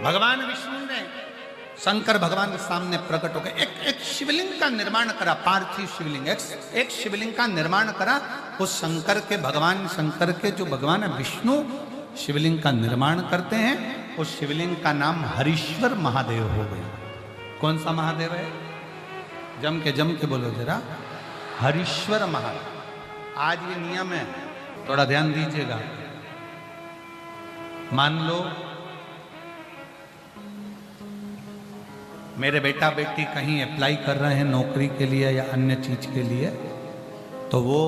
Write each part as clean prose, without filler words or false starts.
भगवान विष्णु ने शंकर भगवान के सामने प्रकट होकर एक शिवलिंग का निर्माण करा, पार्थिव शिवलिंग, एक शिवलिंग का निर्माण करा। उस शंकर के भगवान, शंकर के जो भगवान है विष्णु शिवलिंग का निर्माण करते हैं, उस शिवलिंग का नाम हरीश्वर महादेव हो गया। कौन सा महादेव है? जम के बोलो जरा, हरीश्वर महादेव। आज ये नियम है, थोड़ा ध्यान दीजिएगा। मान लो मेरे बेटा बेटी कहीं अप्लाई कर रहे हैं नौकरी के लिए या अन्य चीज के लिए, तो वो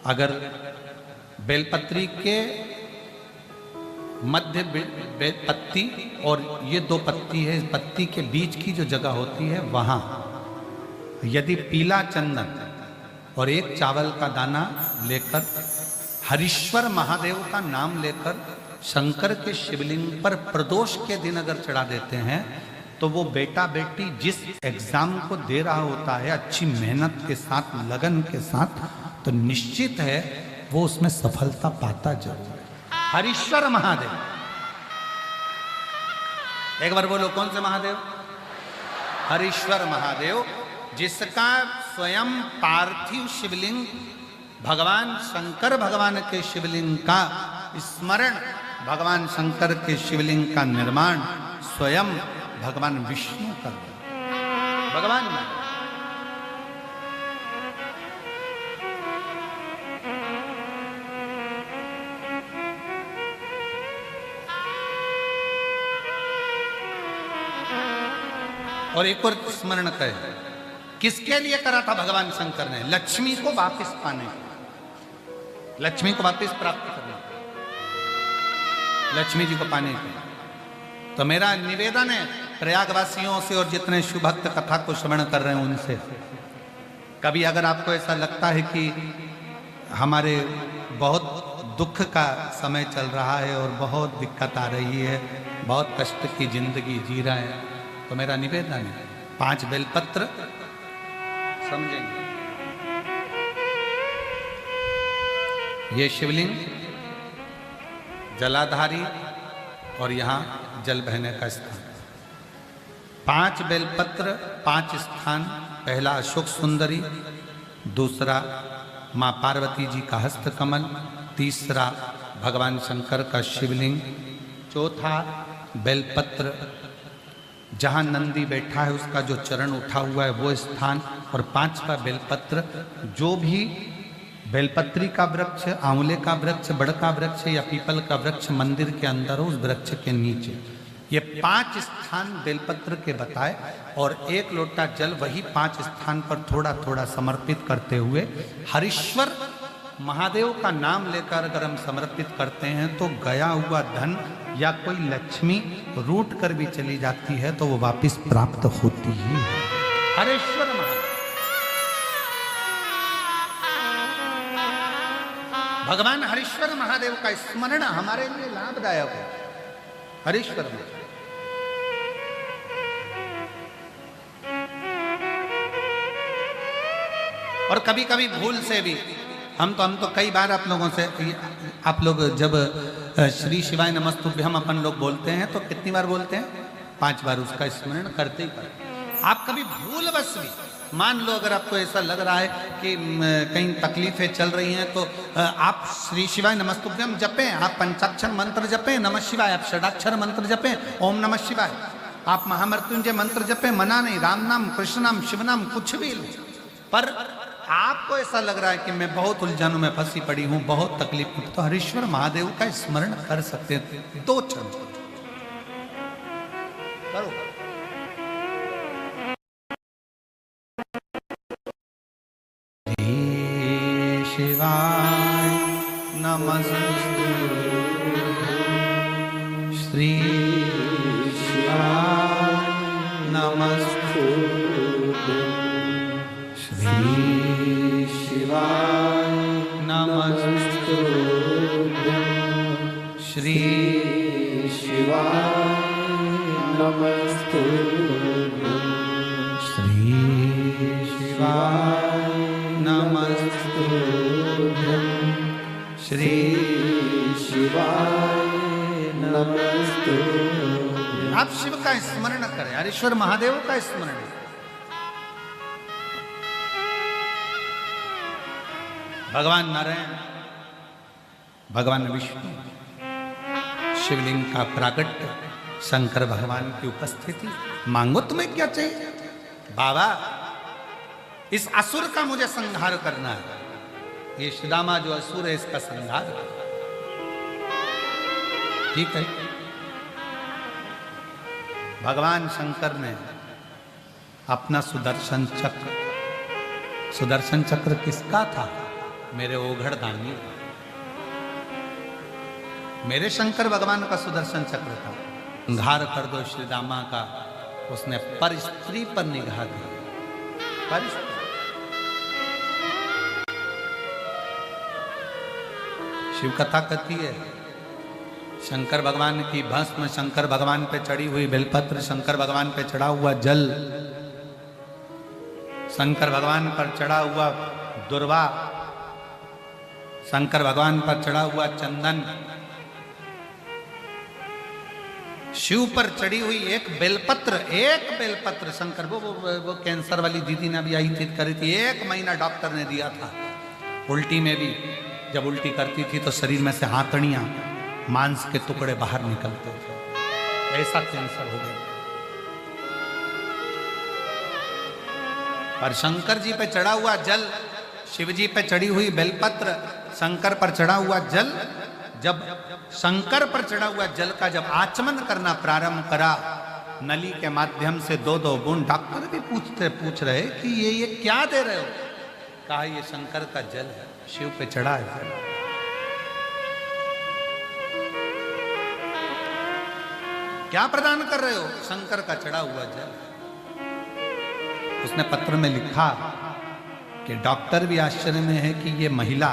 अगर बेलपत्री के मध्य पत्ती और ये दो पत्ती है, इस पत्ती के बीच की जो जगह होती है वहां यदि पीला चंदन और एक चावल का दाना लेकर हरीश्वर महादेव का नाम लेकर शंकर के शिवलिंग पर प्रदोष के दिन अगर चढ़ा देते हैं, तो वो बेटा बेटी जिस एग्जाम को दे रहा होता है अच्छी मेहनत के साथ, लगन के साथ, तो निश्चित है वो उसमें सफलता पाता जरूर है। हरीश्वर महादेव, एक बार बोलो कौन से महादेव? हरीश्वर महादेव, जिसका स्वयं पार्थिव शिवलिंग भगवान शंकर भगवान के शिवलिंग का स्मरण, भगवान शंकर के शिवलिंग का निर्माण स्वयं भगवान विष्णु कर भगवान में। और एक और स्मरण करें, किसके लिए करा था भगवान शंकर ने? लक्ष्मी को वापस पाने, लक्ष्मी को वापस प्राप्त करने, लक्ष्मी जी को पाने के। तो मेरा निवेदन है प्रयागवासियों से और जितने शुभक्त कथा को श्रवण कर रहे हैं उनसे, कभी अगर आपको ऐसा लगता है कि हमारे बहुत दुख का समय चल रहा है और बहुत दिक्कत आ रही है, बहुत कष्ट की जिंदगी जी रहे हैं, तो मेरा निवेदन है 5 बेलपत्र समझेंगे। ये शिवलिंग जलाधारी और यहाँ जल बहने का स्थान, 5 बेलपत्र 5 स्थान। पहला अशोक सुंदरी, दूसरा माँ पार्वती जी का हस्तकमल, तीसरा भगवान शंकर का शिवलिंग, चौथा बेलपत्र जहाँ नंदी बैठा है उसका जो चरण उठा हुआ है वो स्थान, और 5वां बेलपत्र जो भी बेलपत्री का वृक्ष, आंवले का वृक्ष, बड़ का वृक्ष या पीपल का वृक्ष मंदिर के अंदर हो, उस वृक्ष के नीचे। ये 5 स्थान बेलपत्र के बताए, और 1 लोटा जल वही 5 स्थान पर थोड़ा थोड़ा समर्पित करते हुए हरीश्वर महादेव का नाम लेकर अगर हम समर्पित करते हैं तो गया हुआ धन या कोई लक्ष्मी रूट कर भी चली जाती है तो वो वापस प्राप्त होती ही है। हरीश्वर महादेव, भगवान हरीश्वर महादेव का स्मरण हमारे लिए लाभदायक है। हरीश्वर महादेव, और कभी कभी भूल से भी हम तो कई बार आप लोगों से, आप लोग जब श्री शिवाय नमस्तुभ्यम अपन लोग बोलते हैं तो कितनी बार बोलते हैं? 5 बार उसका स्मरण करते ही करते। आप कभी भूलवश भी, मान लो अगर आपको ऐसा लग रहा है कि कहीं तकलीफें चल रही हैं, तो आप श्री शिवाय नमस्तुभ्यम जपें, आप पंचाक्षर मंत्र जपें, नमः शिवाय, आप षडाक्षर मंत्र जपें, ओम नमः शिवाय, आप महामृत्युंजय मंत्र जपें, मना नहीं, राम नाम, कृष्ण नाम, शिव नाम, कुछ भी लो। पर आपको ऐसा लग रहा है कि मैं बहुत उलझनों में फंसी पड़ी हूं, बहुत तकलीफ में, तो हरीश्वर महादेव का स्मरण कर सकते हैं। 2 क्षण करो। शिवाय नमस्ते, श्री शिवाय नमस्ते, श्री शिवाय नमस्ते, श्री शिवाय नमस्ते, श्री शिवाय नमस्ते, श्री शिवाय नमस्ते। आप शिव का स्मरण करें, हरीश्वर महादेव का स्मरण करें। भगवान नारायण, भगवान विष्णु, शिवलिंग का प्राकट्य, शंकर भगवान की उपस्थिति, मांगो तुम्हें क्या चाहिए? बाबा इस असुर का मुझे संहार करना है, ये श्रीदामा जो असुर है इसका संहार। ठीक है, भगवान शंकर ने अपना सुदर्शन चक्र किसका था? मेरे ओघड़ दानी, मेरे शंकर भगवान का सुदर्शन चक्र था। संहार कर दो श्रीदामा का। उसने पर स्त्री पर निगाह दी। पर शिव कथा कहती है, शंकर भगवान की भस्म, शंकर भगवान पे चढ़ी हुई बेलपत्र, शंकर भगवान पे चढ़ा हुआ जल, शंकर भगवान पर चढ़ा हुआ दुर्वा, शंकर भगवान पर चढ़ा हुआ चंदन, शिव पर चढ़ी हुई एक बेलपत्र शंकर वो कैंसर वाली दीदी ने भी आई थी, करी थी। 1 महीना डॉक्टर ने दिया था। उल्टी में भी जब उल्टी करती थी तो शरीर में से हाथड़ियां, मांस के टुकड़े बाहर निकलते थे, ऐसा कैंसर हो गया। पर शंकर जी पे चढ़ा हुआ जल, शिव जी पे चढ़ी हुई बेलपत्र, शंकर पर चढ़ा हुआ जल, जब शंकर पर चढ़ा हुआ जल का जब आचमन करना प्रारंभ करा, नली के माध्यम से 2-2 बूंद, डॉक्टर भी पूछ रहे कि ये क्या दे रहे हो? कहा ये शंकर का जल है, शिव पे चढ़ा है। क्या प्रदान कर रहे हो? शंकर का चढ़ा हुआ जल। उसने पत्र में लिखा कि डॉक्टर भी आश्चर्य में है कि ये महिला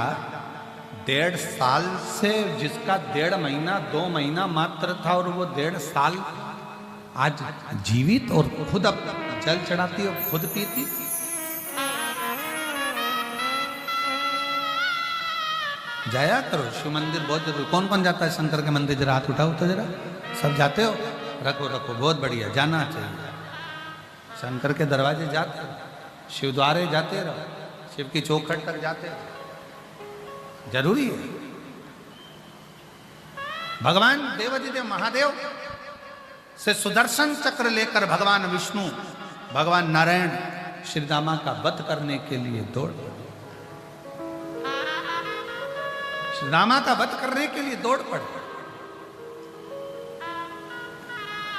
1.5 साल से, जिसका 1.5 महीना 2 महीना मात्र था, और वो 1.5 साल आज जीवित और खुद अब जल चढ़ाती और खुद पीती। जाया करो शिव मंदिर, बहुत जरूरी। कौन कौन जाता है शंकर के मंदिर? जरा हाथ उठाओ तो जरा। सब जाते हो? रखो, बहुत बढ़िया, जाना चाहिए। शंकर के दरवाजे जाते हो, शिव द्वारे जाते रहो, शिव की चौखट तक जाते रहो, जरूरी है। भगवान देवाधिदेव महादेव से सुदर्शन चक्र लेकर भगवान विष्णु, भगवान नारायण श्रीदामा का वध करने के लिए दौड़ पड़े। श्रीदामा का वध करने के लिए दौड़ पड़े।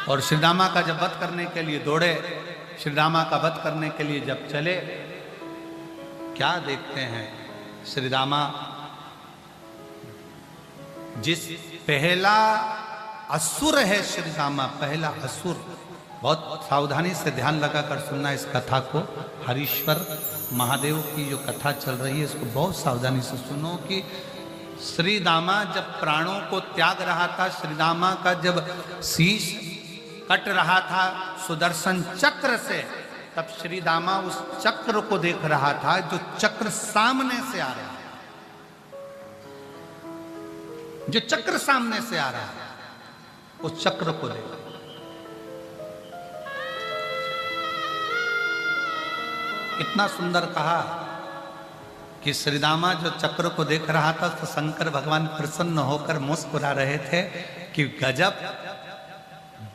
और श्रीदामा का जब वध करने के लिए दौड़े, श्रीदामा का वध करने के लिए जब चले, क्या देखते हैं? श्रीदामा जिस पहला असुर है श्रीदामा, पहला असुर, बहुत सावधानी से ध्यान लगाकर सुनना इस कथा को। हरीश्वर महादेव की जो कथा चल रही है इसको बहुत सावधानी से सुनो कि श्रीदामा जब प्राणों को त्याग रहा था, श्रीदामा का जब शीश कट रहा था सुदर्शन चक्र से, तब श्रीदामा उस चक्र को देख रहा था, जो चक्र सामने से आ रहा है, जो चक्र सामने से आ रहा है, उस चक्र को देख। इतना सुंदर कहा कि श्रीदामा जो चक्र को देख रहा था तो शंकर भगवान प्रसन्न होकर मुस्कुरा रहे थे कि गजब,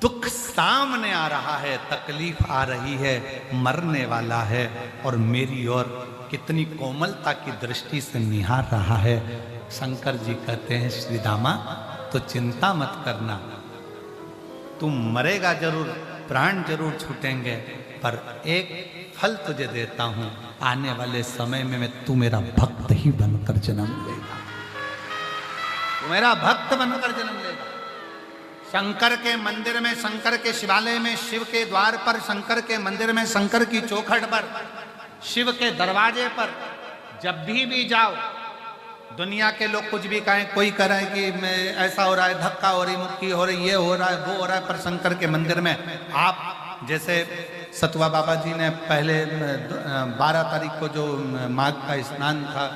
दुख सामने आ रहा है, तकलीफ आ रही है, मरने वाला है, और मेरी ओर कितनी कोमलता की दृष्टि से निहार रहा है। शंकर जी कहते हैं, श्रीदामा तो चिंता मत करना, तुम मरेगा जरूर, प्राण जरूर छूटेंगे, पर एक फल तुझे देता हूं, आने वाले समय में तू मेरा भक्त ही बनकर जन्म लेगा, तू मेरा भक्त बनकर जन्म लेगा। शंकर के मंदिर में, शंकर के शिवालय में, शिव के द्वार पर, शंकर के मंदिर में, शंकर की चौखट पर, शिव के दरवाजे पर जब भी जाओ, दुनिया के लोग कुछ भी कहें, कोई कह रहा है कि मैं ऐसा हो रहा है, धक्का हो रही, मुक्की हो रही, ये हो रहा है, वो हो रहा है, पर शंकर के मंदिर में आप, जैसे सतुआ बाबा जी ने पहले 12 तारीख को जो माघ का स्नान था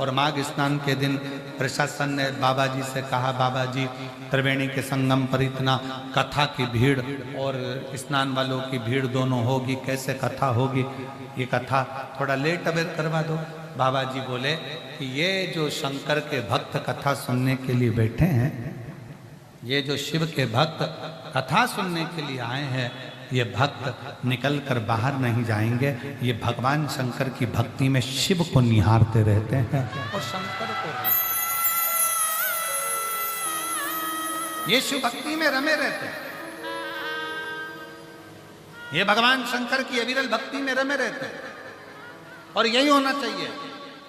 और माघ स्नान के दिन प्रशासन ने बाबा जी से कहा, बाबा जी त्रिवेणी के संगम पर इतना कथा की भीड़ और स्नान वालों की भीड़ दोनों होगी, कैसे कथा होगी, ये कथा थोड़ा लेट अवेयर करवा दो। बाबा जी बोले कि ये जो शंकर के भक्त कथा सुनने के लिए बैठे हैं, ये जो शिव के भक्त कथा सुनने के लिए आए हैं, ये भक्त निकल कर बाहर नहीं जाएंगे, ये भगवान शंकर की भक्ति में शिव को निहारते रहते हैं और शंकर को, ये शिव भक्ति में रमे रहते हैं, ये भगवान शंकर की अविरल भक्ति में रमे रहते हैं। और यही होना चाहिए।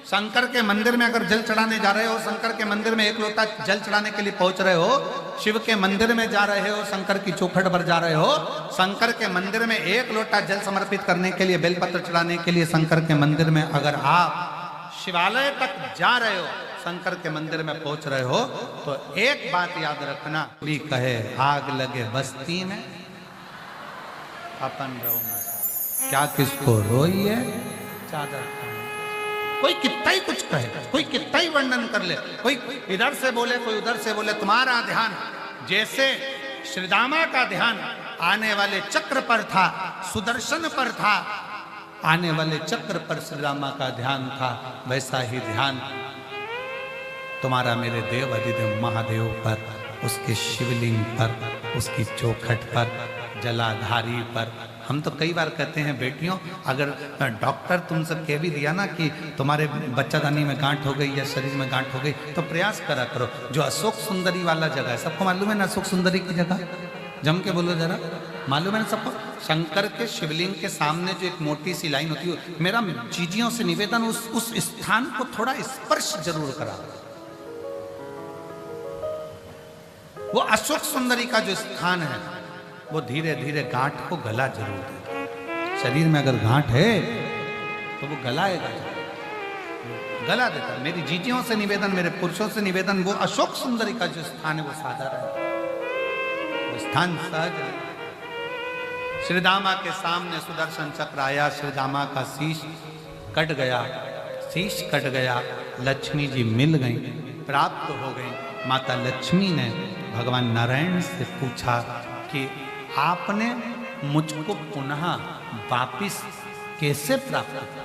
शंकर के मंदिर में अगर जल चढ़ाने जा रहे हो, शंकर के मंदिर में एक लोटा जल चढ़ाने के लिए पहुंच रहे हो, शिव के मंदिर में जा रहे हो, शंकर की चौखट पर जा रहे हो, शंकर के मंदिर में एक लोटा जल समर्पित करने के लिए, बेलपत्र चढ़ाने के लिए शंकर के मंदिर में अगर आप शिवालय तक जा रहे हो, शंकर के मंदिर में पहुंच रहे हो, तो एक बात याद रखना, भी कहे आग लगे बस्ती में अपन रहो, क्या किसको रोइए चादर, कोई कितना ही कुछ कहे, कोई कितना ही वर्णन कर ले, कोई इधर से बोले, कोई उधर से बोले, तुम्हारा ध्यान जैसे श्रीदामा का ध्यान आने वाले चक्र पर था, सुदर्शन पर था, आने वाले चक्र पर श्रीदामा का ध्यान था, वैसा ही ध्यान तुम्हारा मेरे देव अधिदेव महादेव पर, उसके शिवलिंग पर, उसकी चौखट पर, जलाधारी पर। हम तो कई बार कहते हैं बेटियों, अगर डॉक्टर तुमसे कह भी दिया ना कि तुम्हारे बच्चादानी में गांठ हो गई या शरीर में गांठ हो गई, तो प्रयास करा करो। जो अशोक सुंदरी वाला जगह है, सबको मालूम है ना अशोक सुंदरी की जगह, जम के बोलो जरा, मालूम है ना सबको? शंकर के शिवलिंग के सामने जो एक मोटी सी लाइन होती है, मेरा चीजियों से निवेदन उस स्थान को थोड़ा स्पर्श जरूर करा। वो अशोक सुंदरी का जो स्थान है, वो धीरे धीरे गांठ को गला जरूर देता। शरीर में अगर गांठ है तो वो गलाएगा, गला देता। मेरी जीजियों से निवेदन, मेरे पुरुषों से निवेदन, वो अशोक सुंदरी का जो स्थान है वो साधारण है, वो स्थान सहज है। श्रीदामा के सामने सुदर्शन चक्र आया, श्रीदामा का शीश कट गया, शीश कट गया, लक्ष्मी जी मिल गई, प्राप्त हो गई। माता लक्ष्मी ने भगवान नारायण से पूछा कि आपने मुझको पुनः वापिस कैसे प्राप्त किया?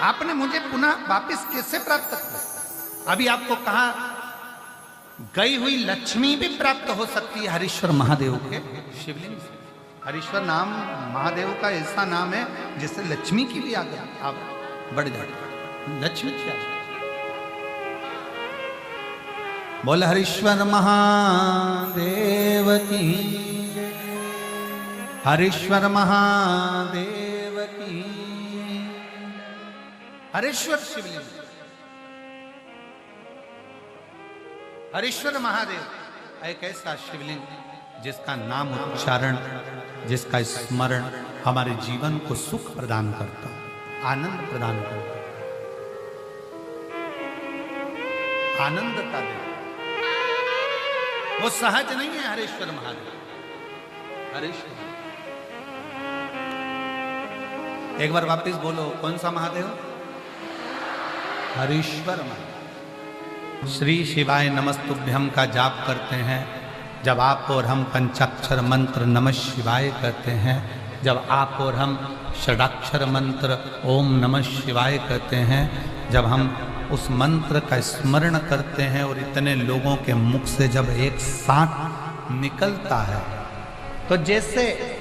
आपने मुझे पुनः वापिस कैसे प्राप्त किया? अभी आपको कहा गई हुई लक्ष्मी भी प्राप्त हो सकती है हरीश्वर महादेव के शिवलिंग से। हरीश्वर नाम महादेव का ऐसा नाम है जिससे लक्ष्मी की भी आगे आप बढ़ जाए, लक्ष्मी की आगे। बोल हरीश्वर महादेव की, हरीश्वर महादेव की। हरीश्वर शिवलिंग, हरीश्वर महादेव एक ऐसा शिवलिंग जिसका नाम उच्चारण, जिसका स्मरण हमारे जीवन को सुख प्रदान करता, आनंद प्रदान करता, आनंद का दे। वो सहज नहीं है हरीश्वर महादेव, हरीश्वर। एक बार वापिस बोलो, कौन सा महादेव? हरीश्वर महादेव। श्री शिवाय नमस्तुभ्यम का जाप करते हैं जब आप और हम पंचाक्षर मंत्र नमः शिवाय कहते हैं, जब आप और हम षडाक्षर मंत्र ओम नमः शिवाय कहते हैं, जब हम उस मंत्र का स्मरण करते हैं और इतने लोगों के मुख से जब एक साथ निकलता है, तो जैसे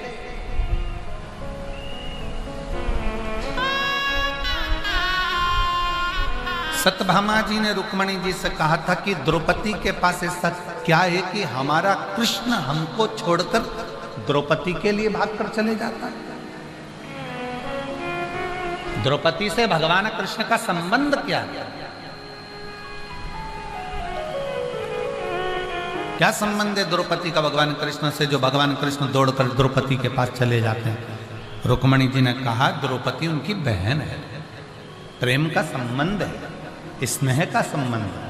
सत्यभामा जी ने रुक्मणी जी से कहा था कि द्रौपदी के पास ऐसा क्या है कि हमारा कृष्ण हमको छोड़कर द्रौपदी के लिए भागकर चले जाता है। द्रौपदी से भगवान कृष्ण का संबंध क्या है? क्या संबंध है द्रौपदी का भगवान कृष्ण से, जो भगवान कृष्ण दौड़कर द्रौपदी के पास चले जाते हैं? रुक्मणी जी ने कहा द्रौपदी उनकी बहन है, प्रेम का संबंध है, स्नेह का संबंध है।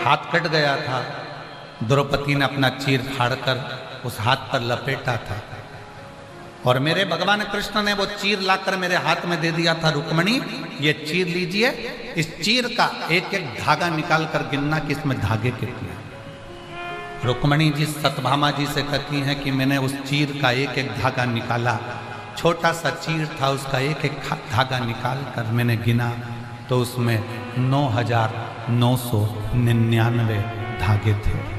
हाथ कट गया था, द्रौपदी ने अपना चीर फाड़कर उस हाथ पर लपेटा था और मेरे भगवान कृष्ण ने वो चीर लाकर मेरे हाथ में दे दिया था। रुक्मणी, ये चीर लीजिए, इस चीर का एक एक धागा निकाल कर गिनना कि इसमें धागे कितने। रुक्मणी जी सत्यभामा जी से कहती हैं कि मैंने उस चीर का एक एक धागा निकाला, छोटा सा चीर था, उसका एक एक धागा निकाल कर मैंने गिना तो उसमें 9,999 धागे थे।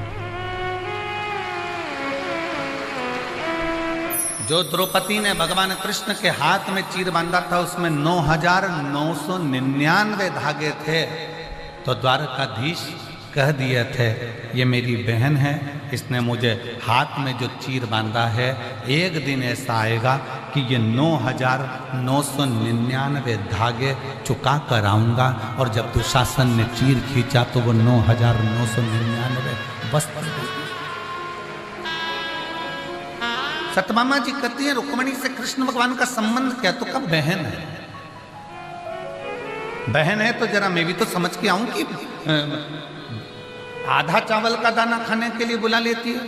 जो द्रौपदी ने भगवान कृष्ण के हाथ में चीर बांधा था उसमें 9,999 धागे थे। तो द्वारकाधीश कह दिए थे ये मेरी बहन है, इसने मुझे हाथ में जो चीर बांधा है, एक दिन ऐसा आएगा कि ये 9,999 धागे चुका कर आऊँगा। और जब दुशासन ने चीर खींचा तो वो 9,999 वस्त्र। सत्यभामा जी कहती है रुक्मणी से कृष्ण भगवान का संबंध क्या? तो कब बहन है, बहन है तो जरा मैं भी तो समझ के आऊं कि आधा चावल का दाना खाने के लिए बुला लेती है।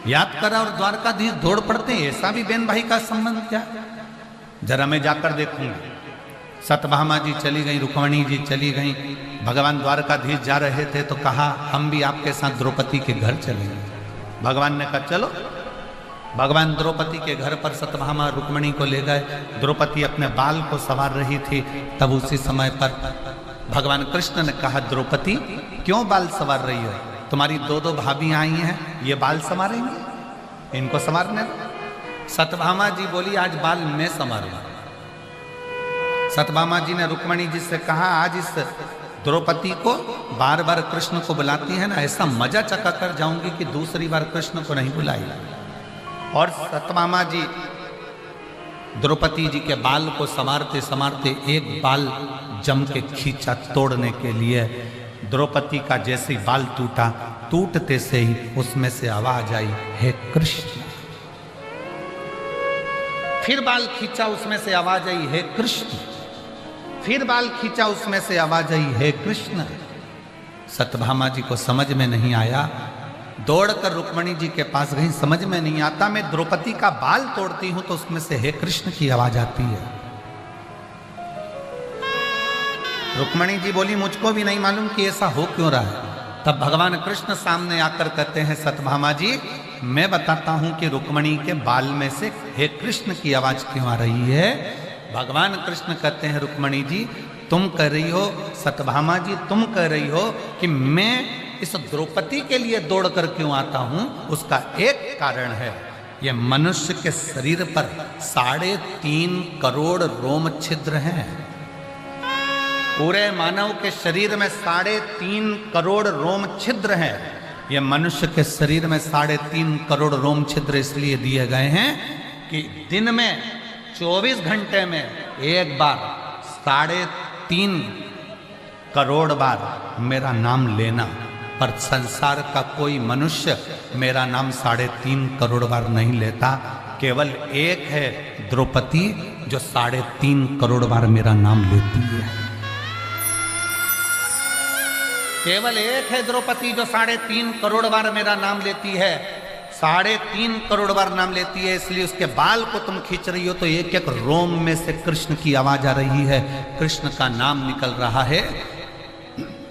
याद करा और द्वारकाधीश दौड़ पड़ते हैं, ऐसा भी बहन भाई का संबंध क्या? जरा मैं जाकर देखूंगा। सत्यभामा जी चली गई, रुक्मणी जी चली गई। भगवान द्वारकाधीश जा रहे थे तो कहा हम भी आपके साथ द्रौपदी के घर चलेंगे। भगवान ने कहा चलो। भगवान द्रौपदी के घर पर सत्यभामा रुक्मणी को ले गए। द्रौपदी अपने बाल को संवार रही थी। तब उसी समय पर भगवान कृष्ण ने कहा द्रौपदी क्यों बाल संवार रही हो? तुम्हारी दो दो भाभी आई हैं, ये बाल संवारेंगे, इनको संवारने। सत्यभामा जी बोली आज बाल मैं संवारूंगा। सत्यभामा जी ने रुक्मणी जी से कहा आज इस द्रौपदी को बार बार कृष्ण को बुलाती है ना, ऐसा मजा चका कर जाऊंगी कि दूसरी बार कृष्ण को नहीं बुलाई। और सत्यभामा जी द्रौपदी जी के बाल को संवारते संवारते एक बाल जम के खींचा तोड़ने के लिए। द्रौपदी का जैसे ही बाल टूटा, टूटते से ही उसमें से आवाज आई हे कृष्ण। फिर बाल खींचा, उसमें से आवाज आई हे कृष्ण। फिर बाल खींचा, उसमें से आवाज आई हे कृष्ण। सत्यभामा जी को समझ में नहीं आया, दौड़कर रुक्मणी जी के पास गई। समझ में नहीं आता, मैं द्रौपदी का बाल तोड़ती हूं तो उसमें से हे कृष्ण की आवाज आती है। रुक्मणी जी बोली मुझको भी नहीं मालूम कि ऐसा हो क्यों रहा है। तब भगवान कृष्ण सामने आकर कहते हैं सत्यभामा जी मैं बताता हूं कि रुक्मणी के बाल में से हे कृष्ण की आवाज क्यों आ रही है। भगवान कृष्ण कहते हैं रुक्मणी जी तुम कह रही हो, सत्यभामा जी तुम कह रही हो कि मैं इस द्रौपदी के लिए दौड़कर क्यों आता हूं, उसका एक कारण है ये मनुष्य के शरीर पर 3.5 करोड़ रोम छिद्र हैं। पूरे मानव के शरीर में 3.5 करोड़ रोम छिद्र हैं। ये मनुष्य के शरीर में 3.5 करोड़ रोम छिद्र इसलिए दिए गए हैं कि दिन में 24 घंटे में एक बार 3.5 करोड़ बार मेरा नाम लेना। पर संसार का कोई मनुष्य मेरा नाम 3.5 करोड़ बार नहीं लेता। केवल एक है द्रौपदी जो 3.5 करोड़ बार मेरा नाम लेती है। केवल एक है द्रौपदी जो 3.5 करोड़ बार मेरा नाम लेती है। 3.5 करोड़ बार नाम लेती है, इसलिए उसके बाल को तुम खींच रही हो तो एक एक रोम में से कृष्ण की आवाज आ रही है, कृष्ण का नाम निकल रहा है।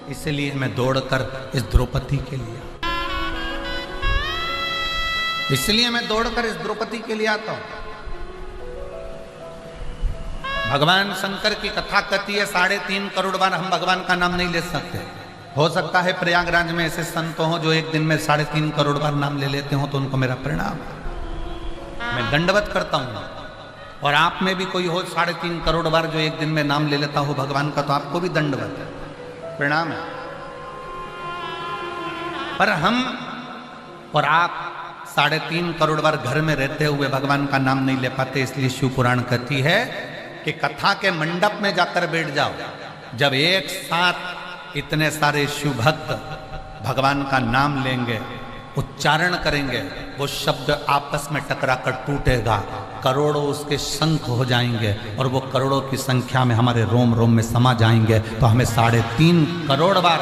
इसलिए मैं दौड़कर इस द्रौपदी के लिए के लिए आता हूं। भगवान शंकर की कथा कहती है 3.5 करोड़ बार हम भगवान का नाम नहीं ले सकते। हो सकता है प्रयागराज में ऐसे संत हों जो एक दिन में 3.5 करोड़ बार नाम ले लेते हो, तो उनको मेरा प्रणाम, मैं दंडवत करता हूं। और आप में भी कोई हो 3.5 करोड़ बार जो एक दिन में नाम ले लेता हो भगवान का, तो आपको भी दंडवत है, प्रणाम है। पर हम और आप 3.5 करोड़ बार घर में रहते हुए भगवान का नाम नहीं ले पाते। इसलिए शिव पुराण कहती है कि कथा के मंडप में जाकर बैठ जाओ। जब एक साथ इतने सारे शिव भक्त भगवान का नाम लेंगे, उच्चारण करेंगे, वो शब्द आपस में टकरा कर टूटेगा, करोड़ों उसके शंख हो जाएंगे और वो करोड़ों की संख्या में हमारे रोम रोम में समा जाएंगे। तो हमें 3.5 करोड़ बार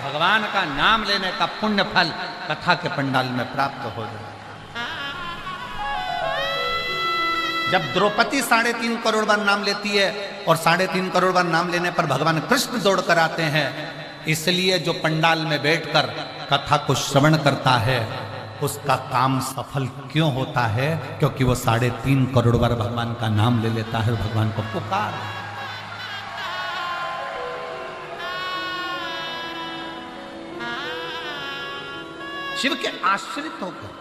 भगवान का नाम लेने का पुण्य फल कथा के पंडाल में प्राप्त हो जाए। जब द्रौपदी 3.5 करोड़ बार नाम लेती है और 3.5 करोड़ बार नाम लेने पर भगवान कृष्ण दौड़ कर आते हैं, इसलिए जो पंडाल में बैठकर कथा को श्रवण करता है उसका काम सफल क्यों होता है? क्योंकि वो 3.5 करोड़ बार भगवान का नाम ले लेता है और भगवान को पुकार। शिव के आश्रित होकर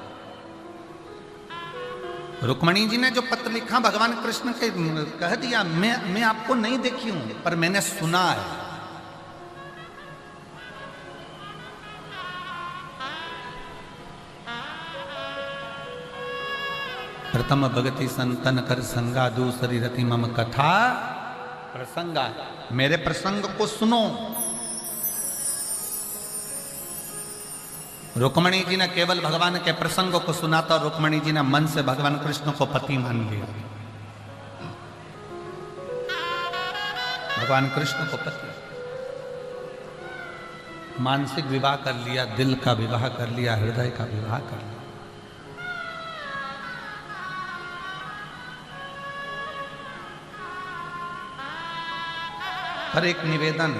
रुक्मणी जी ने जो पत्र लिखा भगवान कृष्ण के कह दिया, मैं आपको नहीं देखी हूं पर मैंने सुना है। प्रथम भगति संतन कर संगा, दूसरी रति मम कथा प्रसंगा। मेरे प्रसंग को सुनो। रुक्मणी जी ने केवल भगवान के प्रसंग को सुना था। रुक्मणी जी ने मन से भगवान कृष्ण को पति मान लिया। भगवान कृष्ण को पति, मानसिक विवाह कर लिया, दिल का विवाह कर लिया, हृदय का विवाह कर लिया। पर एक निवेदन,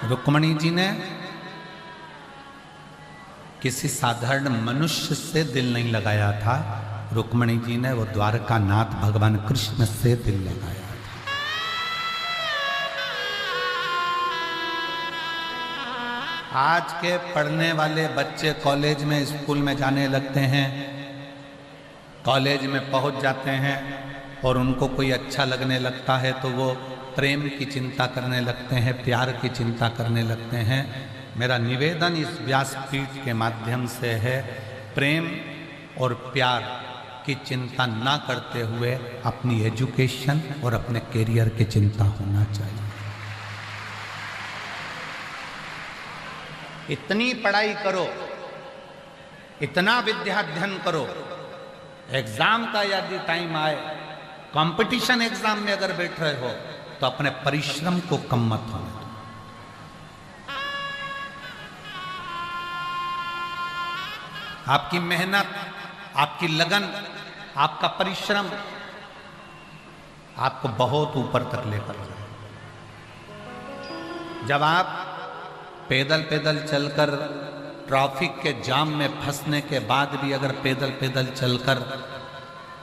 रुक्मणी जी ने किसी साधारण मनुष्य से दिल नहीं लगाया था। रुक्मणी जी ने वो द्वारका नाथ भगवान कृष्ण से दिल लगाया था। आज के पढ़ने वाले बच्चे कॉलेज में, स्कूल में जाने लगते हैं, कॉलेज में पहुंच जाते हैं और उनको कोई अच्छा लगने लगता है तो वो प्रेम की चिंता करने लगते हैं, प्यार की चिंता करने लगते हैं। मेरा निवेदन इस व्यासपीठ के माध्यम से है, प्रेम और प्यार की चिंता ना करते हुए अपनी एजुकेशन और अपने करियर की चिंता होना चाहिए। इतनी पढ़ाई करो, इतना विद्याध्ययन करो, एग्जाम का यदि टाइम आए, कंपटीशन एग्जाम में अगर बैठ रहे हो तो अपने परिश्रम को कम मत होने दो। आपकी मेहनत, आपकी लगन, आपका परिश्रम आपको बहुत ऊपर तक लेकर जाए। जब आप पैदल पैदल चलकर ट्रैफिक के जाम में फंसने के बाद भी अगर पैदल पैदल चलकर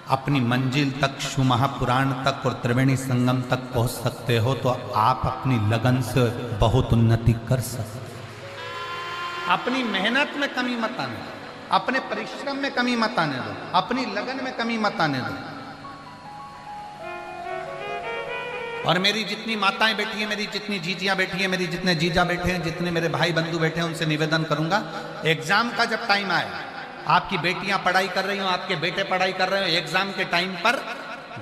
अपनी मंजिल तक, शिवमहापुराण तक और त्रिवेणी संगम तक पहुंच सकते हो तो आप अपनी लगन से बहुत उन्नति कर सकते हो। अपनी मेहनत में कमी मत आने दो, अपने परिश्रम में कमी मत आने दो, अपनी लगन में कमी मत आने दो। और मेरी जितनी माताएं बैठी हैं, मेरी जितनी जीजियां बैठी हैं, मेरी जितने जीजा बैठे हैं, जितने मेरे भाई बंधु बैठे हैं, उनसे निवेदन करूंगा, एग्जाम का जब टाइम आए, आपकी बेटियां पढ़ाई कर रही हो, आपके बेटे पढ़ाई कर रहे हो, एग्जाम के टाइम पर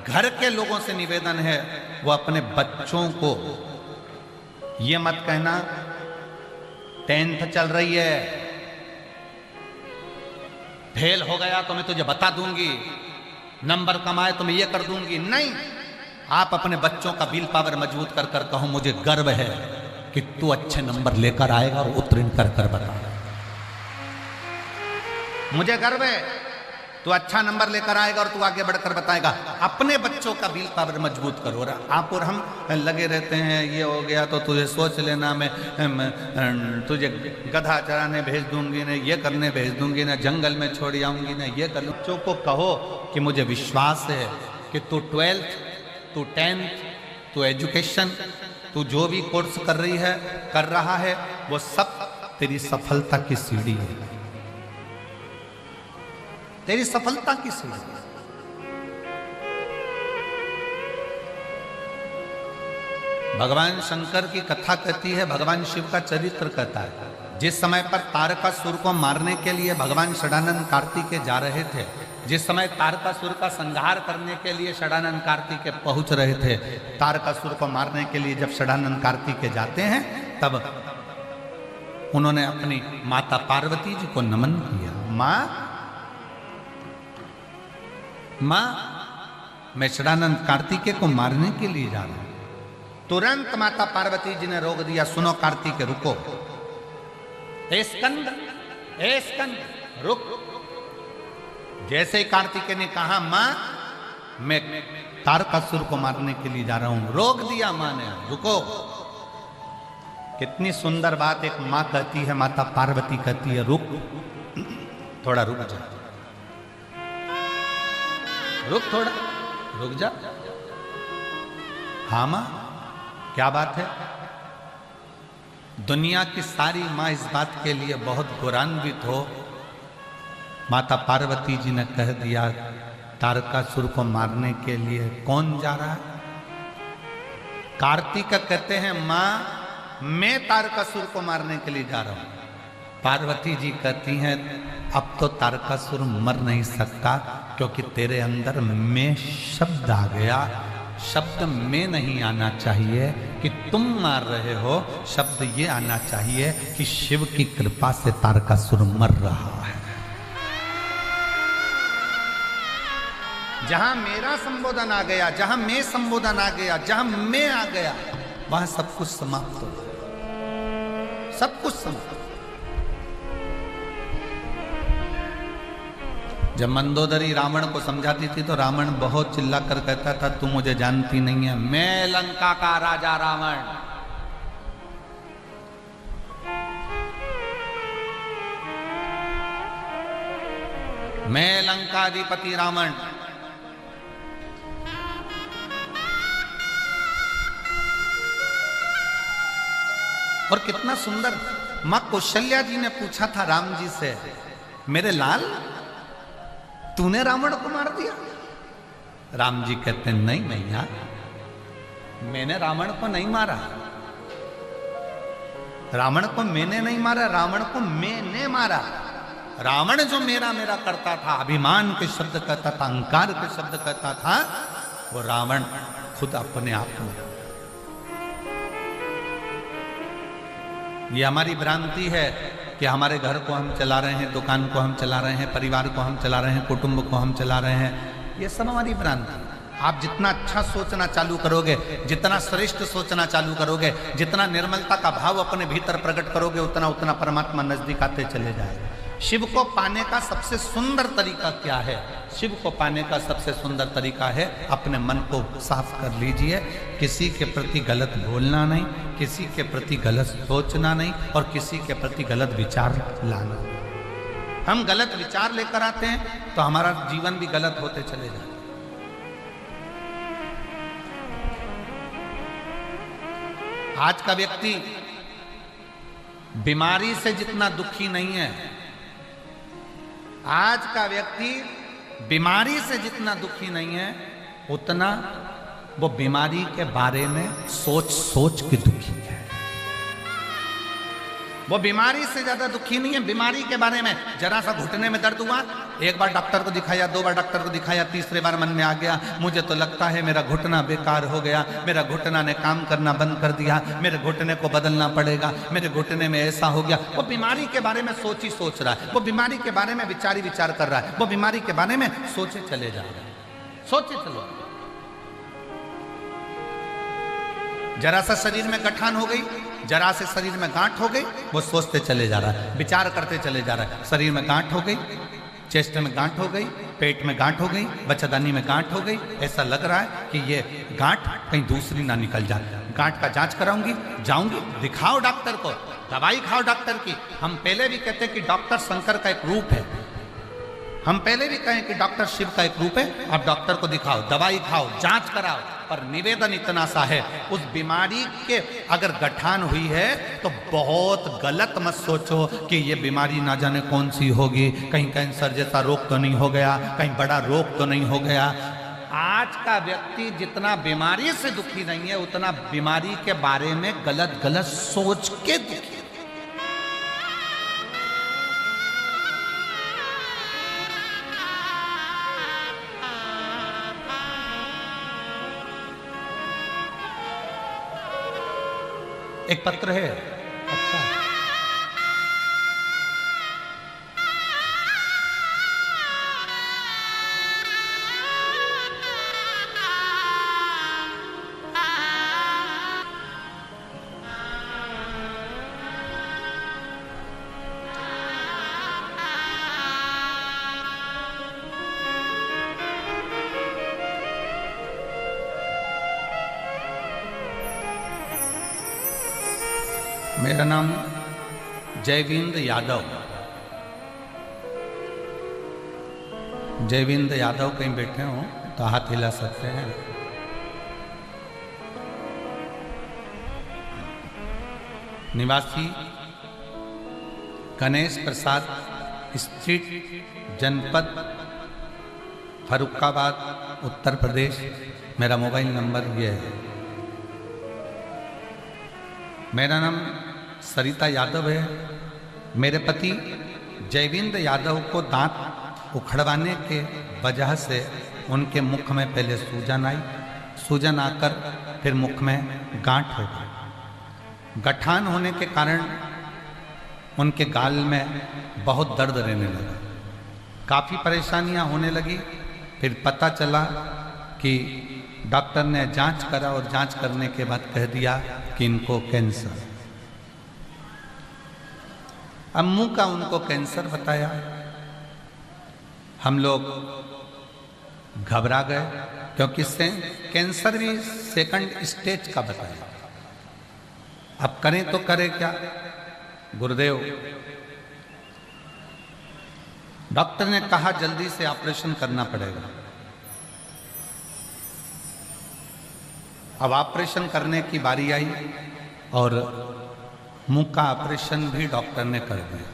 घर के लोगों से निवेदन है वो अपने बच्चों को ये मत कहना 10th चल रही है, फेल हो गया तो मैं तुझे बता दूंगी, नंबर कम आए तो मैं ये कर दूंगी। नहीं, आप अपने बच्चों का विल पावर मजबूत कर कर कहो मुझे गर्व है कि तू अच्छे नंबर लेकर आएगा और उत्तीर्ण कर कर बता। मुझे गर्व है तू अच्छा नंबर लेकर आएगा और तू आगे बढ़कर बताएगा। अपने बच्चों का विल पावर मजबूत करो। आप और हम लगे रहते हैं, ये हो गया तो तुझे सोच लेना, मैं तुझे गधा चराने भेज दूंगी, ना ये करने भेज दूंगी, ना जंगल में छोड़ जाऊंगी, ना ये कर। बच्चों को कहो कि मुझे विश्वास है कि तू 12th, तू 10th, तू एजुकेशन, तू जो भी कोर्स कर रही है, कर रहा है, वो सब तेरी सफलता की सीढ़ी है, तेरी सफलता की सीढ़ी। भगवान शंकर की कथा कहती है, भगवान शिव का चरित्र कहता है। जिस समय पर तारकासुर को मारने के लिए भगवान षडानंद कार्तिकेय जा रहे थे, जिस समय तारकासुर का संहार करने के लिए षडानंद कार्तिकेय पहुंच रहे थे, तारकासुर को मारने के लिए जब षडानंद कार्तिकेय जाते हैं तब उन्होंने अपनी माता पार्वती जी को नमन किया। माँ मैं षडानंद कार्तिकेय को मारने के लिए जा रहा हूं, तुरंत माता पार्वती जी ने रोक दिया, सुनो कार्तिक रुको, ए स्कंद, ए स्कंद रुक। जैसे ही कार्तिकेय ने कहा मां मैं तारकासुर को मारने के लिए जा रहा हूं, रोक दिया मां ने, रुको। कितनी सुंदर बात एक मां कहती है, माता पार्वती कहती है रुक, थोड़ा रुक जा, रुक थोड़ा रुक जा। हाँ मां क्या बात है? दुनिया की सारी मां इस बात के लिए बहुत गौरवान्वित हो। माता पार्वती जी ने कह दिया तारकासुर को मारने के लिए कौन जा रहा है? कार्तिक कहते हैं मां मैं तारकासुर को मारने के लिए जा रहा हूं। पार्वती जी कहती हैं अब तो तारकासुर मर नहीं सकता, क्योंकि तेरे अंदर मैं शब्द आ गया। शब्द में नहीं आना चाहिए कि तुम मार रहे हो, शब्द ये आना चाहिए कि शिव की कृपा से तारकासुर मर रहा है। जहां मेरा संबोधन आ गया, जहां मैं संबोधन आ गया, जहां मैं आ गया, वहां सब कुछ समाप्त हो, सब कुछ समाप्त। जब मंदोदरी रावण को समझाती थी तो रावण बहुत चिल्ला कर कहता था तू मुझे जानती नहीं है, मैं लंका का राजा रावण। मैं लंकाधिपति रावण। और कितना सुंदर मां कौशल्या जी ने पूछा था राम जी से, मेरे लाल तूने रावण को मार दिया? राम जी कहते नहीं मैया, मैंने रावण को नहीं मारा, रावण को मैंने नहीं मारा, रावण को मैंने मारा। रावण जो मेरा मेरा करता था, अभिमान के शब्द कहता था, अहंकार के शब्द कहता था, वो रावण खुद अपने आप में। ये हमारी भ्रांति है कि हमारे घर को हम चला रहे हैं, दुकान को हम चला रहे हैं, परिवार को हम चला रहे हैं, कुटुंब को हम चला रहे हैं। ये सब हमारी भ्रांति। आप जितना अच्छा सोचना चालू करोगे, जितना श्रेष्ठ सोचना चालू करोगे, जितना निर्मलता का भाव अपने भीतर प्रकट करोगे, उतना उतना परमात्मा नजदीक आते चले जाएगा। शिव को पाने का सबसे सुंदर तरीका क्या है? शिव को पाने का सबसे सुंदर तरीका है अपने मन को साफ कर लीजिए। किसी के प्रति गलत बोलना नहीं, किसी के प्रति गलत सोचना नहीं, और किसी के प्रति गलत विचार लाना। हम गलत विचार लेकर आते हैं तो हमारा जीवन भी गलत होते चले जाते। आज का व्यक्ति बीमारी से जितना दुखी नहीं है, आज का व्यक्ति बीमारी से जितना दुखी नहीं है, उतना वो बीमारी के बारे में सोच सोच के दुखी है। वो बीमारी से ज्यादा दुखी नहीं है, बीमारी के बारे में जरा सा घुटने में दर्द हुआ, एक बार डॉक्टर को दिखाया, दो बार डॉक्टर को दिखाया, तीसरे बार मन में आ गया मुझे तो लगता है मेरा घुटना बेकार हो गया, मेरा घुटना ने काम करना बंद कर दिया, मेरे घुटने को बदलना पड़ेगा, मेरे घुटने में ऐसा हो गया। वो बीमारी के बारे में सोच ही सोच रहा है, वो बीमारी के बारे में विचार ही विचार कर रहा है, वो बीमारी के बारे में सोचे चले जा रहा है, सोचे चलो। जरा सा शरीर में गठान हो गई, जरा से शरीर में गांठ हो गई, वो सोचते चले जा रहा है, विचार करते चले जा रहा है। शरीर में गांठ हो गई, चेस्ट में गांठ हो गई, पेट में गांठ हो गई, बच्चादानी में गांठ हो गई, ऐसा लग रहा है कि ये गांठ कहीं दूसरी ना निकल जाए। गांठ का जांच कराऊंगी, जाऊंगी, दिखाओ डॉक्टर को, दवाई खाओ डॉक्टर की। हम पहले भी कहते हैं कि डॉक्टर शंकर का एक रूप है, हम पहले भी कहें कि डॉक्टर शिव का एक रूप है। आप डॉक्टर को दिखाओ, दवाई खाओ, जांच कराओ, पर निवेदन इतना सा है, उस बीमारी के अगर गठान हुई है तो बहुत गलत मत सोचो कि ये बीमारी ना जाने कौन सी होगी, कहीं कैंसर जैसा रोग तो नहीं हो गया, कहीं बड़ा रोग तो नहीं हो गया। आज का व्यक्ति जितना बीमारी से दुखी नहीं है, उतना बीमारी के बारे में गलत गलत सोच के दुखी। एक पत्र है, अच्छा मेरा नाम जयविंद्र यादव। जयविंद्र यादव कहीं बैठे हो तो हाथ हिला सकते हैं। निवासी गणेश प्रसाद स्ट्रीट, जनपद फरुखाबाद, उत्तर प्रदेश। मेरा मोबाइल नंबर ये है। मेरा नाम सरिता यादव है। मेरे पति जयविंद्र यादव को दांत उखड़वाने के वजह से उनके मुख में पहले सूजन आई, सूजन आकर फिर मुख में गांठ हो गई। गठान होने के कारण उनके गाल में बहुत दर्द रहने लगा, काफ़ी परेशानियां होने लगी। फिर पता चला कि डॉक्टर ने जांच करा और जांच करने के बाद कह दिया कि इनको कैंसर। अब मुंह का उनको कैंसर बताया। हम लोग घबरा गए क्योंकि कैंसर भी सेकंड स्टेज का बताया। अब करें तो करें क्या? गुरुदेव, डॉक्टर ने कहा जल्दी से ऑपरेशन करना पड़ेगा। अब ऑपरेशन करने की बारी आई और मुंह का ऑपरेशन भी डॉक्टर ने कर दिया।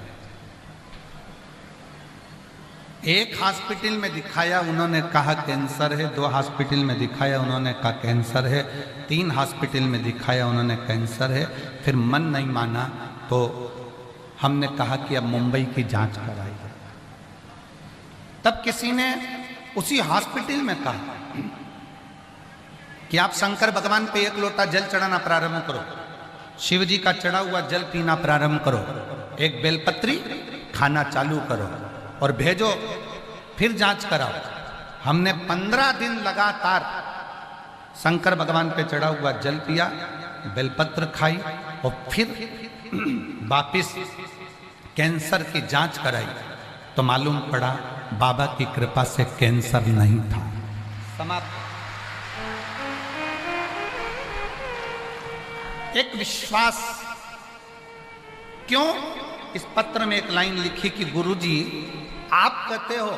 एक हॉस्पिटल में दिखाया, उन्होंने कहा कैंसर है। 2 हॉस्पिटल में दिखाया, उन्होंने कहा कैंसर है। 3 हॉस्पिटल में दिखाया, उन्होंने कैंसर है। फिर मन नहीं माना तो हमने कहा कि अब मुंबई की जांच कराई। तब किसी ने उसी हॉस्पिटल में कहा कि आप शंकर भगवान पे 1 लोटा जल चढ़ाना प्रारंभ करो, शिव जी का चढ़ा हुआ जल पीना प्रारंभ करो, 1 बेलपत्री खाना चालू करो और भेजो, फिर जांच कराओ। हमने 15 दिन लगातार शंकर भगवान पे चढ़ा हुआ जल पिया, बेलपत्र खाई और फिर वापिस कैंसर की जांच कराई तो मालूम पड़ा बाबा की कृपा से कैंसर नहीं था। समाप्त। एक विश्वास। क्यों? इस पत्र में एक लाइन लिखी कि गुरुजी, आप कहते हो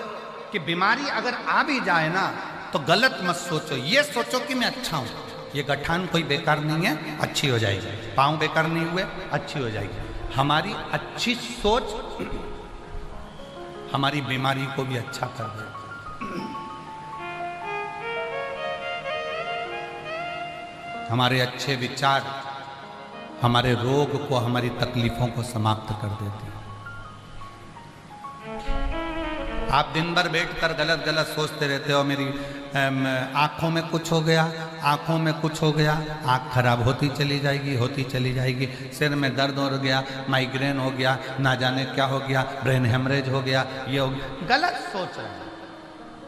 कि बीमारी अगर आ भी जाए ना तो गलत मत सोचो, ये सोचो कि मैं अच्छा हूं। ये गठान कोई बेकार नहीं है, अच्छी हो जाएगी। पांव बेकार नहीं हुए, अच्छी हो जाएगी। हमारी अच्छी सोच हमारी बीमारी को भी अच्छा कर देगी। हमारे अच्छे विचार हमारे रोग को, हमारी तकलीफों को समाप्त कर देते हैं। आप दिन भर बैठकर गलत गलत सोचते रहते हो, मेरी आँखों में कुछ हो गया, आँखों में कुछ हो गया, आँख खराब होती चली जाएगी, होती चली जाएगी। सिर में दर्द हो गया, माइग्रेन हो गया, ना जाने क्या हो गया, ब्रेन हेमरेज हो गया, ये हो गया। गलत सोच रहे हैं।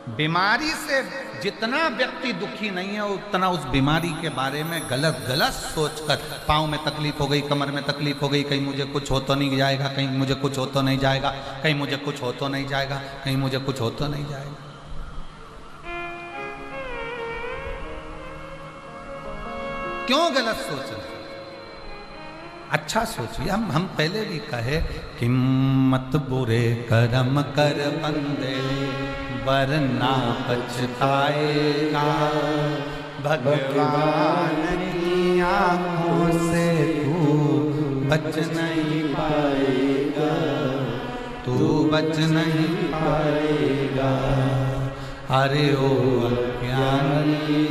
बीमारी से जितना व्यक्ति दुखी नहीं है उतना उस बीमारी के बारे में गलत गलत सोचकर, पाँव में तकलीफ हो गई, कमर में तकलीफ हो गई, कहीं मुझे कुछ हो तो नहीं जाएगा, कहीं मुझे कुछ हो तो नहीं जाएगा, कहीं मुझे कुछ हो तो नहीं जाएगा, कहीं मुझे कुछ हो तो नहीं जाएगा। क्यों गलत सोच रहे? अच्छा सोचिए। हम पहले भी कहे कि मत बुरे कर्म कर बंदे वरना पछताएगा, भगवान की आँखों से तू बच नहीं पाएगा, तू बच नहीं पाएगा। अरे ओ अज्ञानी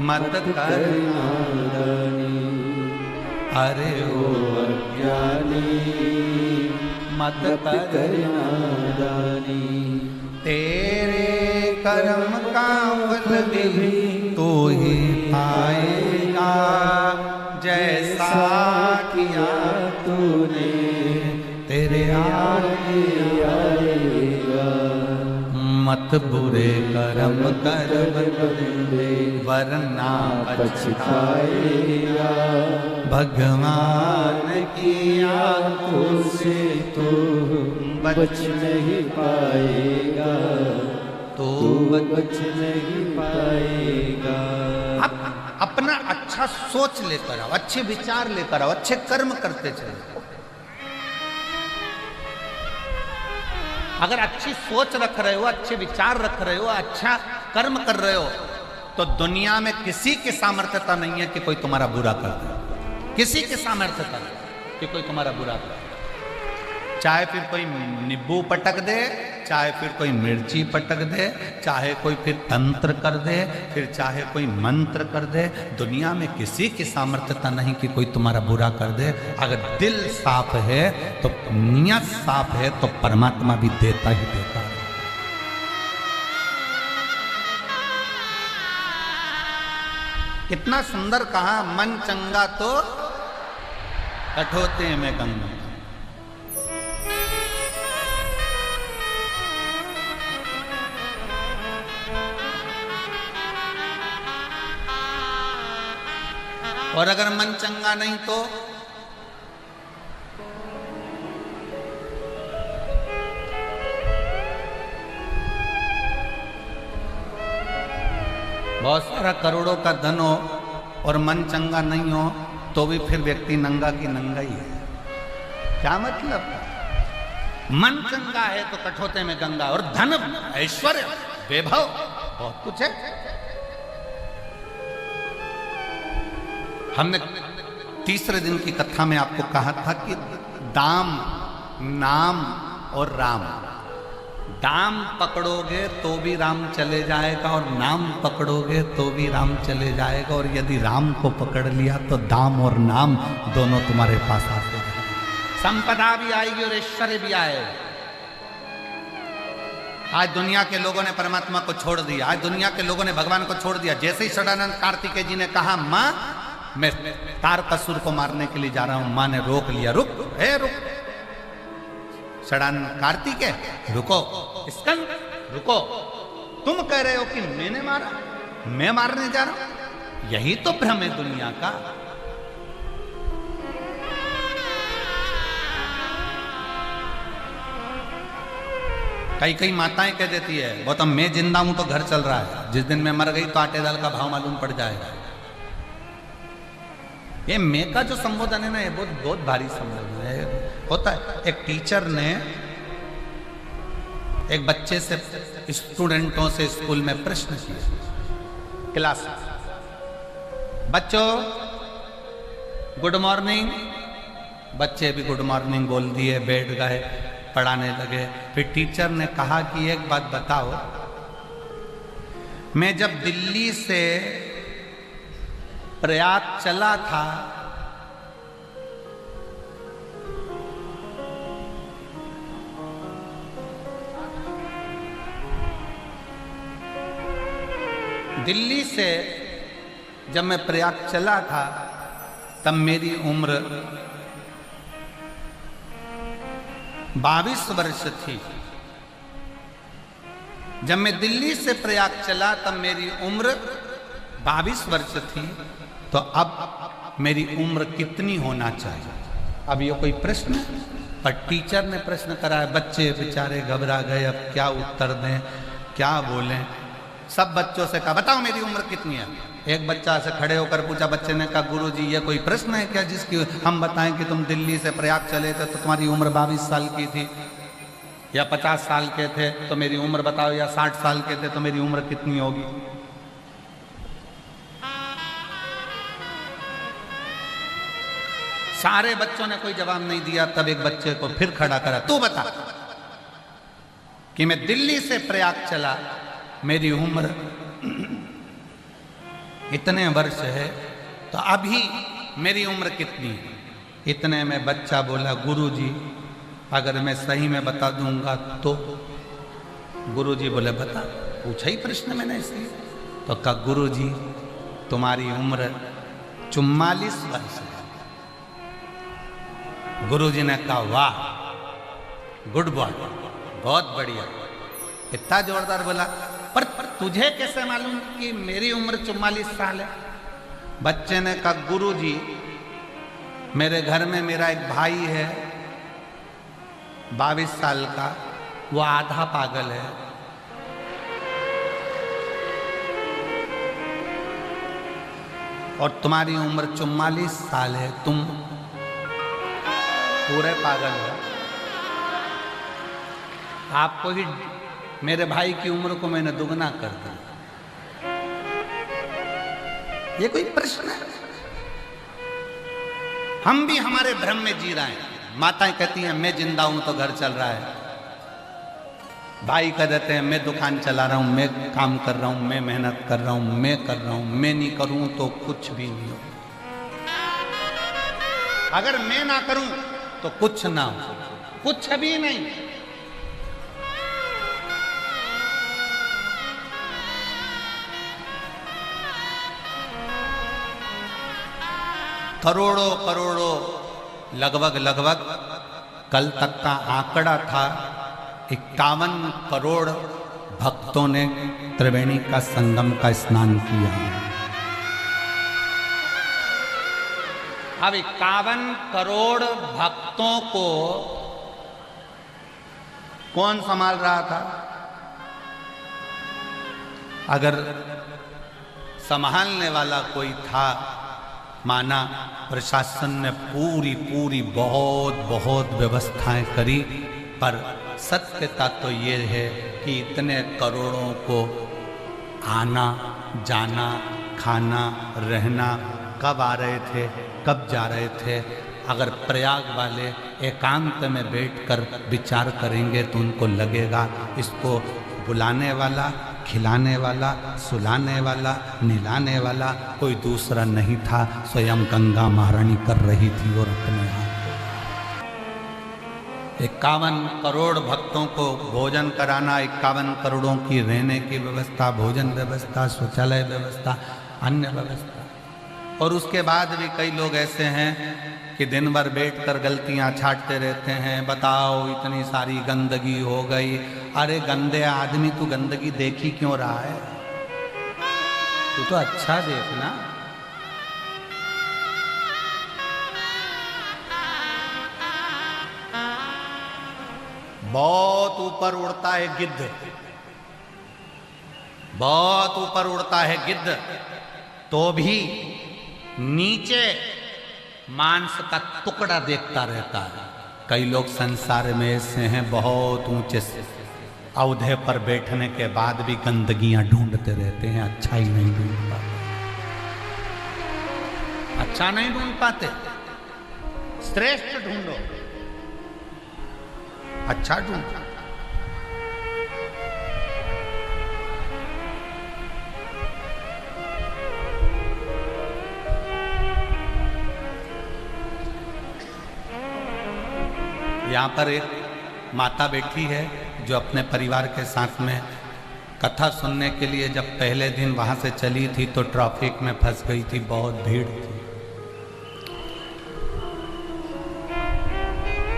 मत कर नादानी, अरे ओ अज्ञानी मत कर नादानी। तेरे कर्म का फल भी तू ही पाएगा, जैसा किया तूने तेरे आगे आएगा। मत बुरे कर्म कर बंदे वरना पछताएगा, भगवान की आँखों से तू बच नहीं पाएगा, तू बच नहीं पाएगा। अपना अच्छा अच्छा सोच लेकर आओ, अच्छे विचार लेकर आओ, अच्छे कर्म करते चलो। अगर अच्छी सोच रख रहे हो, अच्छे विचार रख रहे हो, अच्छा कर्म कर रहे हो, तो दुनिया में किसी की सामर्थ्यता नहीं है कि कोई तुम्हारा बुरा कर दे। किसी की सामर्थ्यता नहीं कि कोई तुम्हारा बुरा कर दे। चाहे फिर कोई नींबू पटक दे, चाहे फिर कोई मिर्ची पटक दे, चाहे कोई फिर तंत्र कर दे, फिर चाहे कोई मंत्र कर दे, दुनिया में किसी की सामर्थ्यता नहीं कि कोई तुम्हारा बुरा कर दे। अगर दिल साफ है तो नियत साफ है तो परमात्मा भी देता ही देता है। कितना सुंदर कहा, मन चंगा तो कठोते में गंगा। और अगर मन चंगा नहीं तो बहुत सारा करोड़ों का धन हो और मन चंगा नहीं हो तो भी फिर व्यक्ति नंगा की नंगा ही है। क्या मतलब? मन चंगा है तो कठोते में गंगा, और धन ऐश्वर्य वैभव बहुत कुछ है। हमने तीसरे दिन की कथा में आपको कहा था कि दाम, नाम और राम। दाम पकड़ोगे तो भी राम चले जाएगा और नाम पकड़ोगे तो भी राम चले जाएगा, और यदि राम को पकड़ लिया तो दाम और नाम दोनों तुम्हारे पास आते हैं। संपदा भी आएगी और ऐश्वर्य भी आएगा। आज दुनिया के लोगों ने परमात्मा को छोड़ दिया, आज दुनिया के लोगों ने भगवान को छोड़ दिया। जैसे ही षडानंद कार्तिकेय जी ने कहा मां मैं तारकासुर को मारने के लिए जा रहा हूं, मां ने रोक लिया। रुक रुक, षडानंद कार्तिकेय रुको, स्कंद रुको, तुम कह रहे हो कि मैंने मारा, मैं मारने जा रहा हूं? यही तो भ्रम है दुनिया का। कई कई माताएं कह देती है गौतम मैं जिंदा हूं तो घर चल रहा है, जिस दिन मैं मर गई तो आटे दाल का भाव मालूम पड़ जाएगा। ये मैं का जो संबोधन है ना, ये बहुत बहुत भारी संबोधन है। होता है, एक टीचर ने एक बच्चे से, स्टूडेंटों से स्कूल में प्रश्न किया क्लास में, बच्चों गुड मॉर्निंग। बच्चे भी गुड मॉर्निंग बोल दिए, बैठ गए, पढ़ाने लगे। फिर टीचर ने कहा कि एक बात बताओ, मैं जब दिल्ली से प्रयाग चला था दिल्ली से जब मैं प्रयाग चला था तब मेरी उम्र 22 वर्ष थी। जब मैं दिल्ली से प्रयाग चला तब मेरी उम्र 22 वर्ष थी, तो अब मेरी उम्र कितनी होना चाहिए? अब ये कोई प्रश्न है? पर टीचर ने प्रश्न करा है, बच्चे बेचारे घबरा गए, अब क्या उत्तर दें, क्या बोलें। सब बच्चों से कहा बताओ मेरी उम्र कितनी है। एक बच्चा से खड़े होकर पूछा, बच्चे ने कहा गुरुजी ये कोई प्रश्न है क्या जिसकी हम बताएं कि तुम दिल्ली से प्रयाग चले थे तो तुम्हारी उम्र 22 साल की थी, या 50 साल के थे तो मेरी उम्र बताओ, या 60 साल के थे तो मेरी उम्र कितनी होगी? सारे बच्चों ने कोई जवाब नहीं दिया। तब एक बच्चे को फिर खड़ा करा, तू बता कि मैं दिल्ली से प्रयाग चला, मेरी उम्र इतने वर्ष है, तो अभी मेरी उम्र कितनी है? इतने में बच्चा बोला, गुरुजी अगर मैं सही में बता दूंगा तो? गुरुजी बोले बता, पूछा ही प्रश्न मैंने इसलिए। तो कहा गुरुजी तुम्हारी उम्र 44 वर्ष है। गुरुजी ने कहा वाह, गुड बॉय, बहुत बढ़िया। इतना जोरदार बोला, पर तुझे कैसे मालूम कि मेरी उम्र 44 साल है? बच्चे ने कहा गुरुजी मेरे घर में मेरा एक भाई है 22 साल का, वो आधा पागल है। और तुम्हारी उम्र 44 साल है, तुम पूरे पागल हो। आपको ही, मेरे भाई की उम्र को मैंने दुगना कर दिया। ये कोई प्रश्न है? हम भी हमारे भ्रम में जी रहे हैं। माताएं कहती हैं मैं जिंदा हूं तो घर चल रहा है, भाई कह देते हैं मैं दुकान चला रहा हूं, मैं काम कर रहा हूं, मैं मेहनत कर रहा हूं, मैं कर रहा हूं, मैं नहीं करूं तो कुछ भी नहीं हो। अगर मैं ना करूं तो कुछ ना हो, कुछ भी नहीं। करोड़ों करोड़ों लगभग कल तक का आंकड़ा था 51 करोड़ भक्तों ने त्रिवेणी का संगम का स्नान किया। अब 51 करोड़ भक्तों को कौन संभाल रहा था? अगर संभालने वाला कोई था, माना प्रशासन ने पूरी बहुत व्यवस्थाएं करी, पर सत्यता तो ये है कि इतने करोड़ों को आना जाना खाना रहना, कब आ रहे थे कब जा रहे थे। अगर प्रयाग वाले एकांत में बैठकर विचार करेंगे तो उनको लगेगा इसको बुलाने वाला, खिलाने वाला, सुलाने वाला, निलाने वाला कोई दूसरा नहीं था, स्वयं गंगा महारानी कर रही थी। और अपने हाथ 51 करोड़ भक्तों को भोजन कराना, 51 करोड़ों की रहने की व्यवस्था, भोजन व्यवस्था, शौचालय व्यवस्था, अन्य व्यवस्था। और उसके बाद भी कई लोग ऐसे हैं कि दिन भर बैठकर गलतियां छांटते रहते हैं। बताओ इतनी सारी गंदगी हो गई। अरे गंदे आदमी, तू गंदगी देख ही क्यों रहा है? तू तो अच्छा देखना। बहुत ऊपर उड़ता है गिद्ध, बहुत ऊपर उड़ता है गिद्ध, तो भी नीचे मांस का टुकड़ा देखता रहता है। कई लोग संसार में ऐसे हैं, बहुत ऊंचे औहदे पर बैठने के बाद भी गंदगियां ढूंढते रहते हैं, अच्छा ही नहीं ढूंढ पाते, अच्छा नहीं ढूंढ पाते। श्रेष्ठ ढूंढो, अच्छा ढूंढो। यहाँ पर एक माता बैठी है जो अपने परिवार के साथ में कथा सुनने के लिए जब पहले दिन वहाँ से चली थी तो ट्रैफिक में फंस गई थी, बहुत भीड़ थी।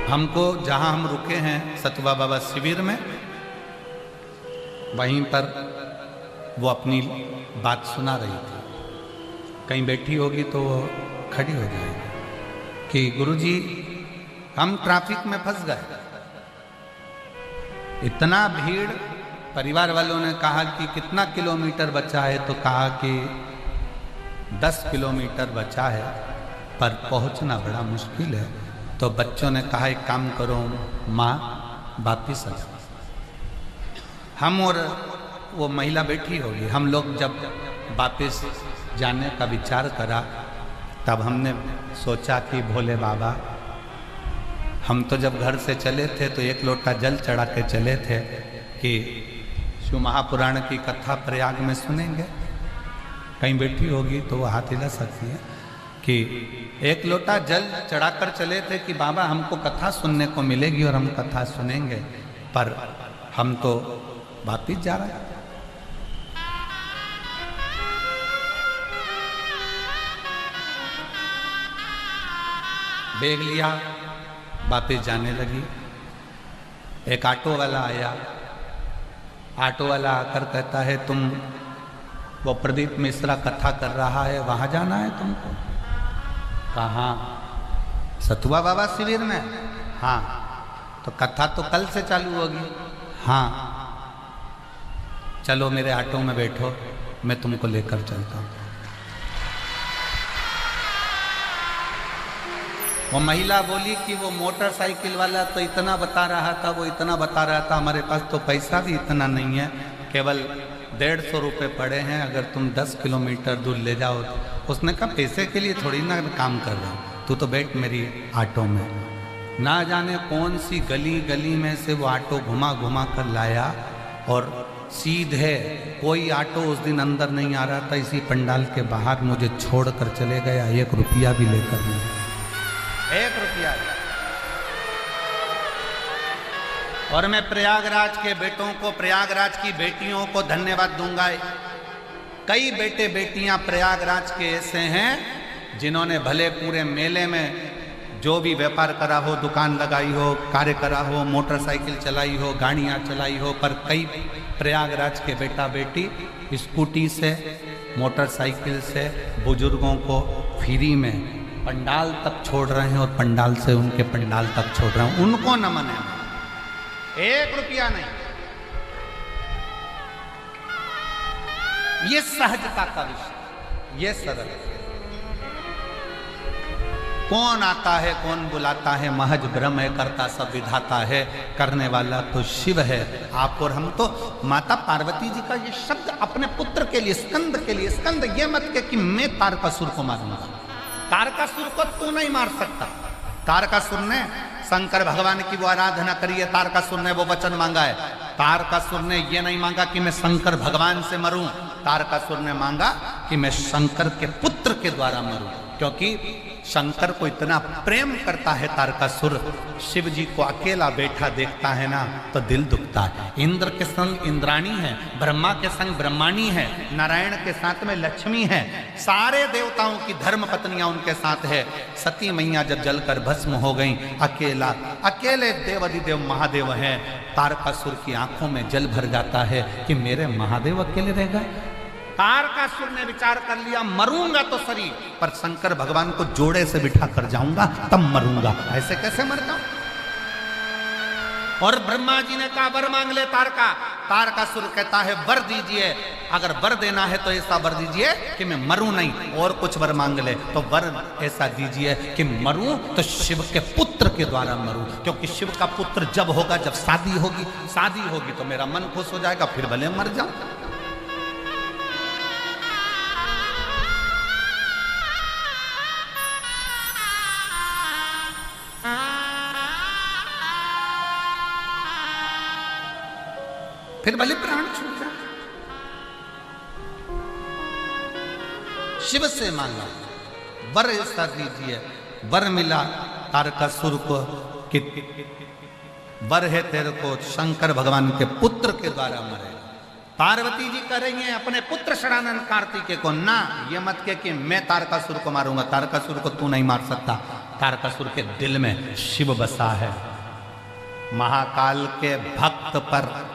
हमको जहाँ हम रुके हैं सतुआ बाबा शिविर में, वहीं पर वो अपनी बात सुना रही थी। कहीं बैठी होगी तो वो खड़ी हो जाएगी कि गुरुजी हम ट्रैफिक में फंस गए, इतना भीड़। परिवार वालों ने कहा कि कितना किलोमीटर बचा है, तो कहा कि 10 किलोमीटर बचा है, पर पहुंचना बड़ा मुश्किल है। तो बच्चों ने कहा एक काम करो माँ, वापिस आ जाओ। हम और वो महिला बैठी होगी, हम लोग जब वापिस जाने का विचार करा तब हमने सोचा कि भोले बाबा, हम तो जब घर से चले थे तो 1 लोटा जल चढ़ा के चले थे कि शिव महापुराण की कथा प्रयाग में सुनेंगे। कहीं बैठी होगी तो वो हाथ हिला सकती है कि 1 लोटा जल चढ़ाकर चले थे कि बाबा हमको कथा सुनने को मिलेगी और हम कथा सुनेंगे, पर हम तो वापिस जा रहे हैं। बैग लिया, वापिस जाने लगी। एक ऑटो वाला आया, ऑटो वाला आकर कहता है तुम वो प्रदीप मिश्रा कथा कर रहा है, वहाँ जाना है तुमको? कहाँ? सतुआ बाबा शिविर में। हाँ, तो कथा तो कल से चालू होगी। हाँ, चलो मेरे ऑटो में बैठो, मैं तुमको लेकर चलता हूँ। वो महिला बोली कि वो मोटरसाइकिल वाला तो इतना बता रहा था, वो इतना बता रहा था, हमारे पास तो पैसा भी इतना नहीं है, केवल 150 रुपये पड़े हैं, अगर तुम 10 किलोमीटर दूर ले जाओ। उसने कहा पैसे के लिए थोड़ी ना काम कर रहा हूँ, तू तो बैठ मेरी ऑटो में। ना जाने कौन सी गली गली में से वो ऑटो घुमा घुमा कर लाया और सीधे कोई ऑटो उस दिन अंदर नहीं आ रहा था, इसी पंडाल के बाहर मुझे छोड़ कर चले गया, 1 रुपया भी लेकर नहीं, 1 रुपया। और मैं प्रयागराज के बेटों को, प्रयागराज की बेटियों को धन्यवाद दूंगा। कई बेटे बेटियां प्रयागराज के ऐसे हैं जिन्होंने भले पूरे मेले में जो भी व्यापार करा हो, दुकान लगाई हो, कार्य करा हो, मोटरसाइकिल चलाई हो, गाड़ियां चलाई हो, पर कई प्रयागराज के बेटा बेटी स्कूटी से, मोटरसाइकिल से बुजुर्गों को फ्री में पंडाल तक छोड़ रहे हैं और पंडाल से उनके पंडाल तक छोड़ रहे हैं। उनको नमन है, 1 रुपया नहीं। ये सहजता का विषय, ये सरल। कौन आता है कौन बुलाता है, महज ब्रह्म है, करता सब विधाता है, करने वाला तो शिव है। आप और हम तो माता पार्वती जी का ये शब्द अपने पुत्र के लिए, स्कंद के लिए, स्कंद ये मत के कि मैं तारकासुर को मारूंगा, तारकासुर को तू नहीं मार सकता। तारकासुर ने शंकर भगवान की वो आराधना करी है, तारकासुर ने वो वचन मांगा है। तारकासुर ने ये नहीं मांगा कि मैं शंकर भगवान से मरूं, तारकासुर ने मांगा कि मैं शंकर के पुत्र के द्वारा मरूं, क्योंकि शंकर को इतना प्रेम करता है तारकासुर। शिव जी को अकेला बैठा देखता है ना तो दिल दुखता है। इंद्र के संग इंद्राणी है, ब्रह्मा के संग ब्रह्माणी है, नारायण के साथ में लक्ष्मी है, सारे देवताओं की धर्म पत्नियां उनके साथ है। सती मैया जब जलकर भस्म हो गई, अकेला अकेले देवाधिदेव महादेव हैं। तारकासुर की आंखों में जल भर जाता है कि मेरे महादेव अकेले रह गए। तारकासुर ने विचार कर लिया, मरूंगा तो शरीर, पर शंकर भगवान को जोड़े से बिठा कर जाऊंगा तब मरूंगा, ऐसे कैसे मर जाऊं। और ब्रह्मा जी ने कहा वर मांग ले तारकासुर कहता है वर दीजिए, अगर वर देना है तो ऐसा वर दीजिए कि मैं मरूं नहीं, और कुछ वर मांग ले तो वर ऐसा दीजिए कि मरूं तो शिव के पुत्र के द्वारा मरूं, क्योंकि शिव का पुत्र जब होगा, जब शादी होगी तो मेरा मन खुश हो जाएगा, फिर भले मर जाऊं। फिर भले प्राण छूट जाए। शिव से मांगा वर ऐसा दीजिए, वर मिला तारकासुर को कि वर है तेरे को शंकर भगवान के पुत्र के द्वारा मरेगा। पार्वती जी कह रही हैं अपने पुत्र षडानंद कार्तिकेय को, ना ये मत के कि मैं तारकासुर को मारूंगा, तारकासुर को तू नहीं मार सकता। तारकासुर के दिल में शिव बसा है। महाकाल के भक्त पर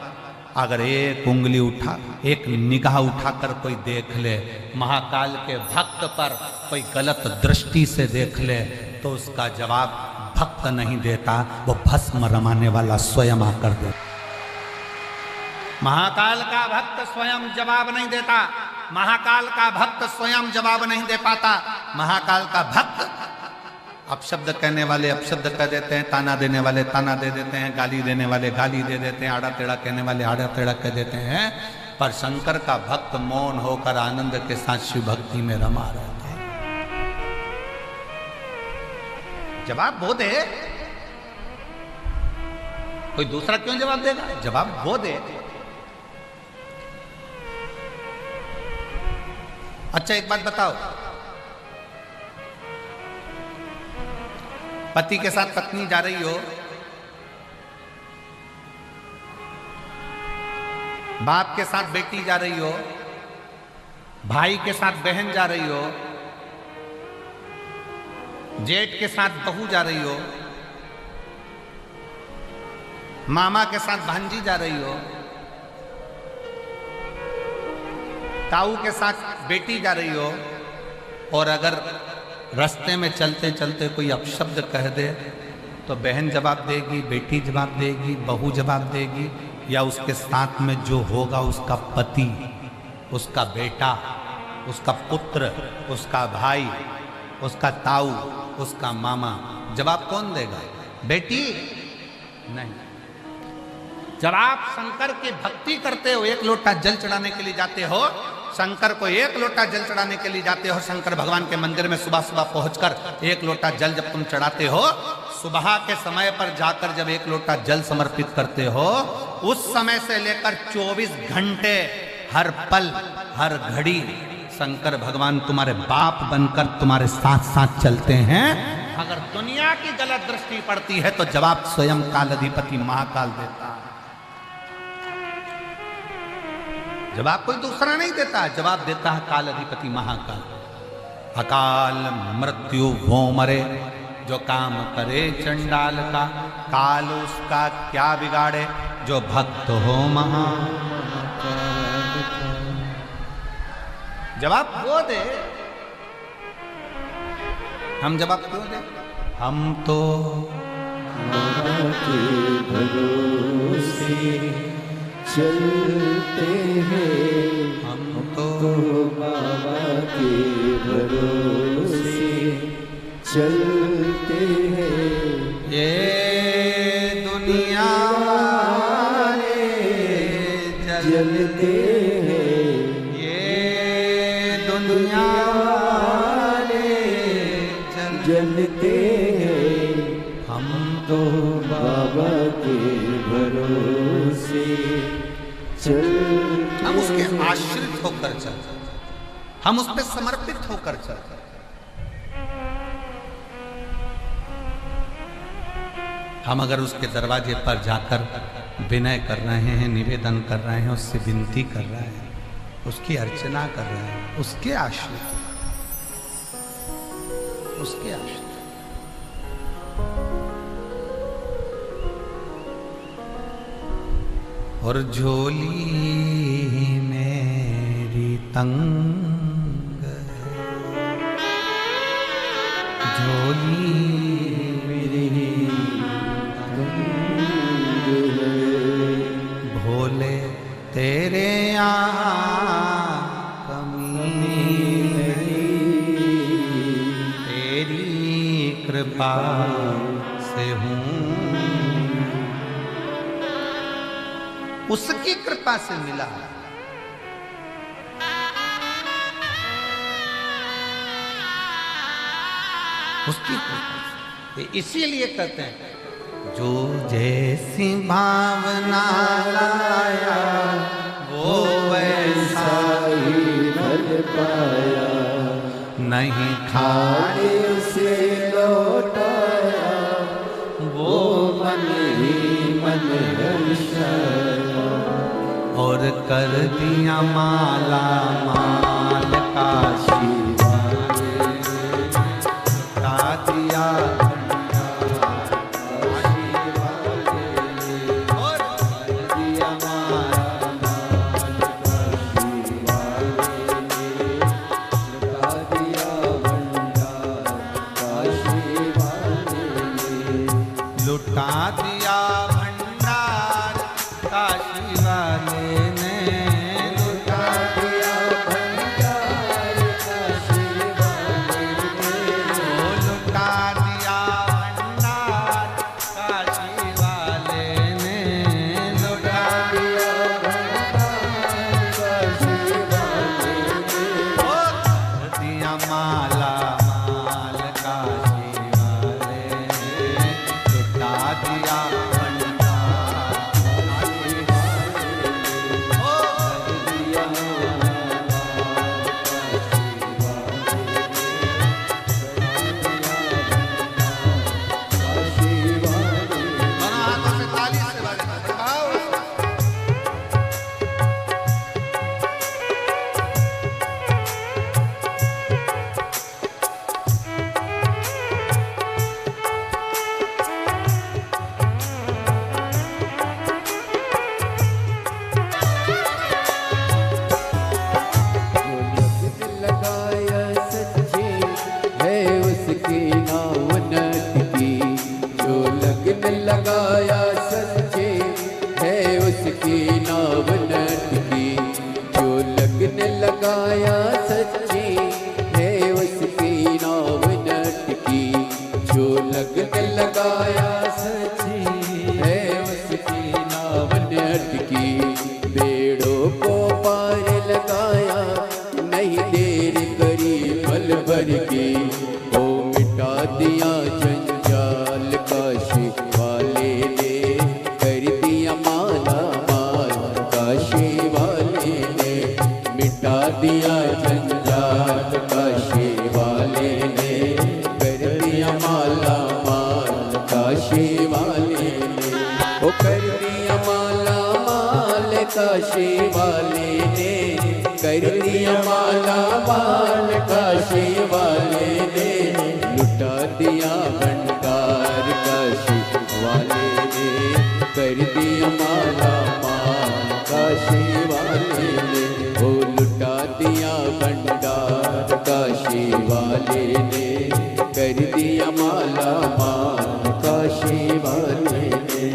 अगर एक उंगली उठा, एक निगाह उठाकर कोई देख ले, महाकाल के भक्त पर कोई गलत दृष्टि से देख ले, तो उसका जवाब भक्त नहीं देता, वो भस्म रमाने वाला स्वयं आकर दे। महाकाल का भक्त स्वयं जवाब नहीं देता, महाकाल का भक्त स्वयं जवाब नहीं दे पाता। महाकाल का भक्त अपशब्द कहने वाले अपशब्द कह देते हैं, ताना देने वाले ताना दे देते हैं, गाली देने वाले गाली दे देते हैं, आड़ा टेढ़ा कहने वाले आड़ा टेढ़ा कह देते हैं, पर शंकर का भक्त मौन होकर आनंद के साथ शिव भक्ति में रमा रहता है। जवाब वो दे, कोई दूसरा क्यों जवाब देगा, जवाब वो दे। अच्छा एक बात बताओ, पति के साथ पत्नी जा रही हो, बाप के साथ बेटी जा रही हो, भाई के साथ बहन जा रही हो, जेठ के साथ बहू जा रही हो, मामा के साथ भांजी जा रही हो, ताऊ के साथ बेटी जा रही हो, और अगर रास्ते में चलते चलते कोई अपशब्द कह दे तो बहन जवाब देगी, बेटी जवाब देगी, बहू जवाब देगी, या उसके साथ में जो होगा उसका पति, उसका बेटा, उसका पुत्र, उसका भाई, उसका ताऊ, उसका मामा, जवाब कौन देगा? बेटी नहीं। जब आप शंकर की भक्ति करते हो, एक लोटा जल चढ़ाने के लिए जाते हो, शंकर को एक लोटा जल चढ़ाने के लिए जाते हो, शंकर भगवान के मंदिर में सुबह सुबह पहुंचकर एक लोटा जल जब तुम चढ़ाते हो, सुबह के समय पर जाकर जब एक लोटा जल समर्पित करते हो, उस समय से लेकर 24 घंटे हर पल हर घड़ी शंकर भगवान तुम्हारे बाप बनकर तुम्हारे साथ साथ चलते हैं। अगर दुनिया की गलत दृष्टि पड़ती है तो जवाब स्वयं काल अधिपति महाकाल देता है। जवाब कोई दूसरा नहीं देता, जवाब देता है काल अधिपति महाकाल। अकाल मृत्यु वो मरे, जो काम करे चंडाल का, काल उसका क्या बिगाड़े, जो भक्त हो महा। जवाब वो दे, हम जवाब क्यों दे? हम तो के भरोसे चलते हैं, हम तो बाबा के भरोसे चलते हैं। ये दुनिया जलते हैं, ये दुनिया जलते हैं। हम तो बाबा के भरोसे चलते, हम उसके आश्रित होकर चलते, हम उस पर समर्पित होकर चलते। हम अगर उसके दरवाजे पर जाकर विनय कर रहे हैं, निवेदन कर रहे हैं, उससे विनती कर रहे हैं, उसकी अर्चना कर रहे हैं, उसके आश्रित, उसके आश्रित। और झोली मेरी तंग है, झोली मेरी भोले तेरे यहाँ कमी नहीं, तेरी कृपा से हूँ, उसकी कृपा से मिला। उसकी कृपा से, इसीलिए कहते हैं जो जैसी भावना लाया वो वैसा ही फल पाया, नहीं खाने से लौटाया वो मन ही मन हर्षाया। और कर दिया माला माल काशी का दिया लुटा दिया भंडार काशी वाले ने, लुटा दिया भंडार काशी वाले ने, लुटा दिया भंडार काशी वाले ने, लुटा दिया भंडार काशी वाले ने। दिया माला माल काशी वाले ने, लुटा दिया लगाया सच्चे है उसकी नाव नटकी, जो लगन लगाया सच्चे है उसकी नाव नटकी, जो लगन लगाया सच्ची है उसकी नाव न अटकी, बेड़ों को पार लगाया नहीं देर करी पल भर की, ओ मिटा दिया जंजाल काशी वाले ने कर दिया माला माल, काशी वाले ने मिटा दिया जंजाल काशी वाले ने कर दिया माला माल, काशी वाले ने ओ कर दिया माला माल, काशी वाले ने कर दिया माला माल, काशी वाले ने लुटा दिया भंडार काशी वाले ने कर दिया माला माल, काशी वाले ने ओ लुटा दिया भंडार काशी वाले ने कर दिया माला माल, काशी वाले ने।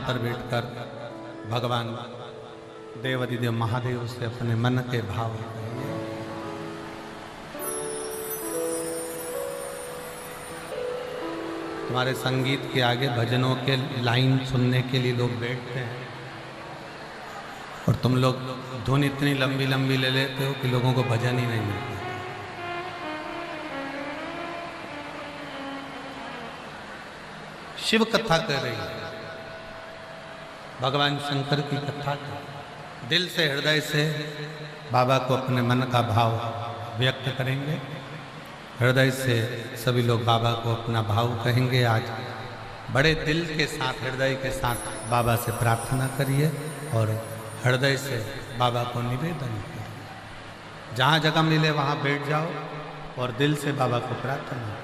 पर बैठकर भगवान देवाधिदेव महादेव से अपने मन के भाव कहिए। हमारे संगीत के आगे भजनों के लाइन सुनने के लिए लोग बैठते हैं और तुम लोग धुन इतनी लंबी लंबी ले लेते हो कि लोगों को भजन ही नहीं मिलता। शिव कथा कर रही है, भगवान शंकर की कथा कर, दिल से हृदय से बाबा को अपने मन का भाव व्यक्त करेंगे। हृदय से सभी लोग बाबा को अपना भाव कहेंगे। आज बड़े दिल के साथ, हृदय के साथ बाबा से प्रार्थना करिए और हृदय से बाबा को निवेदन करिए। जहाँ जगह मिले वहाँ बैठ जाओ और दिल से बाबा को प्रार्थना करो।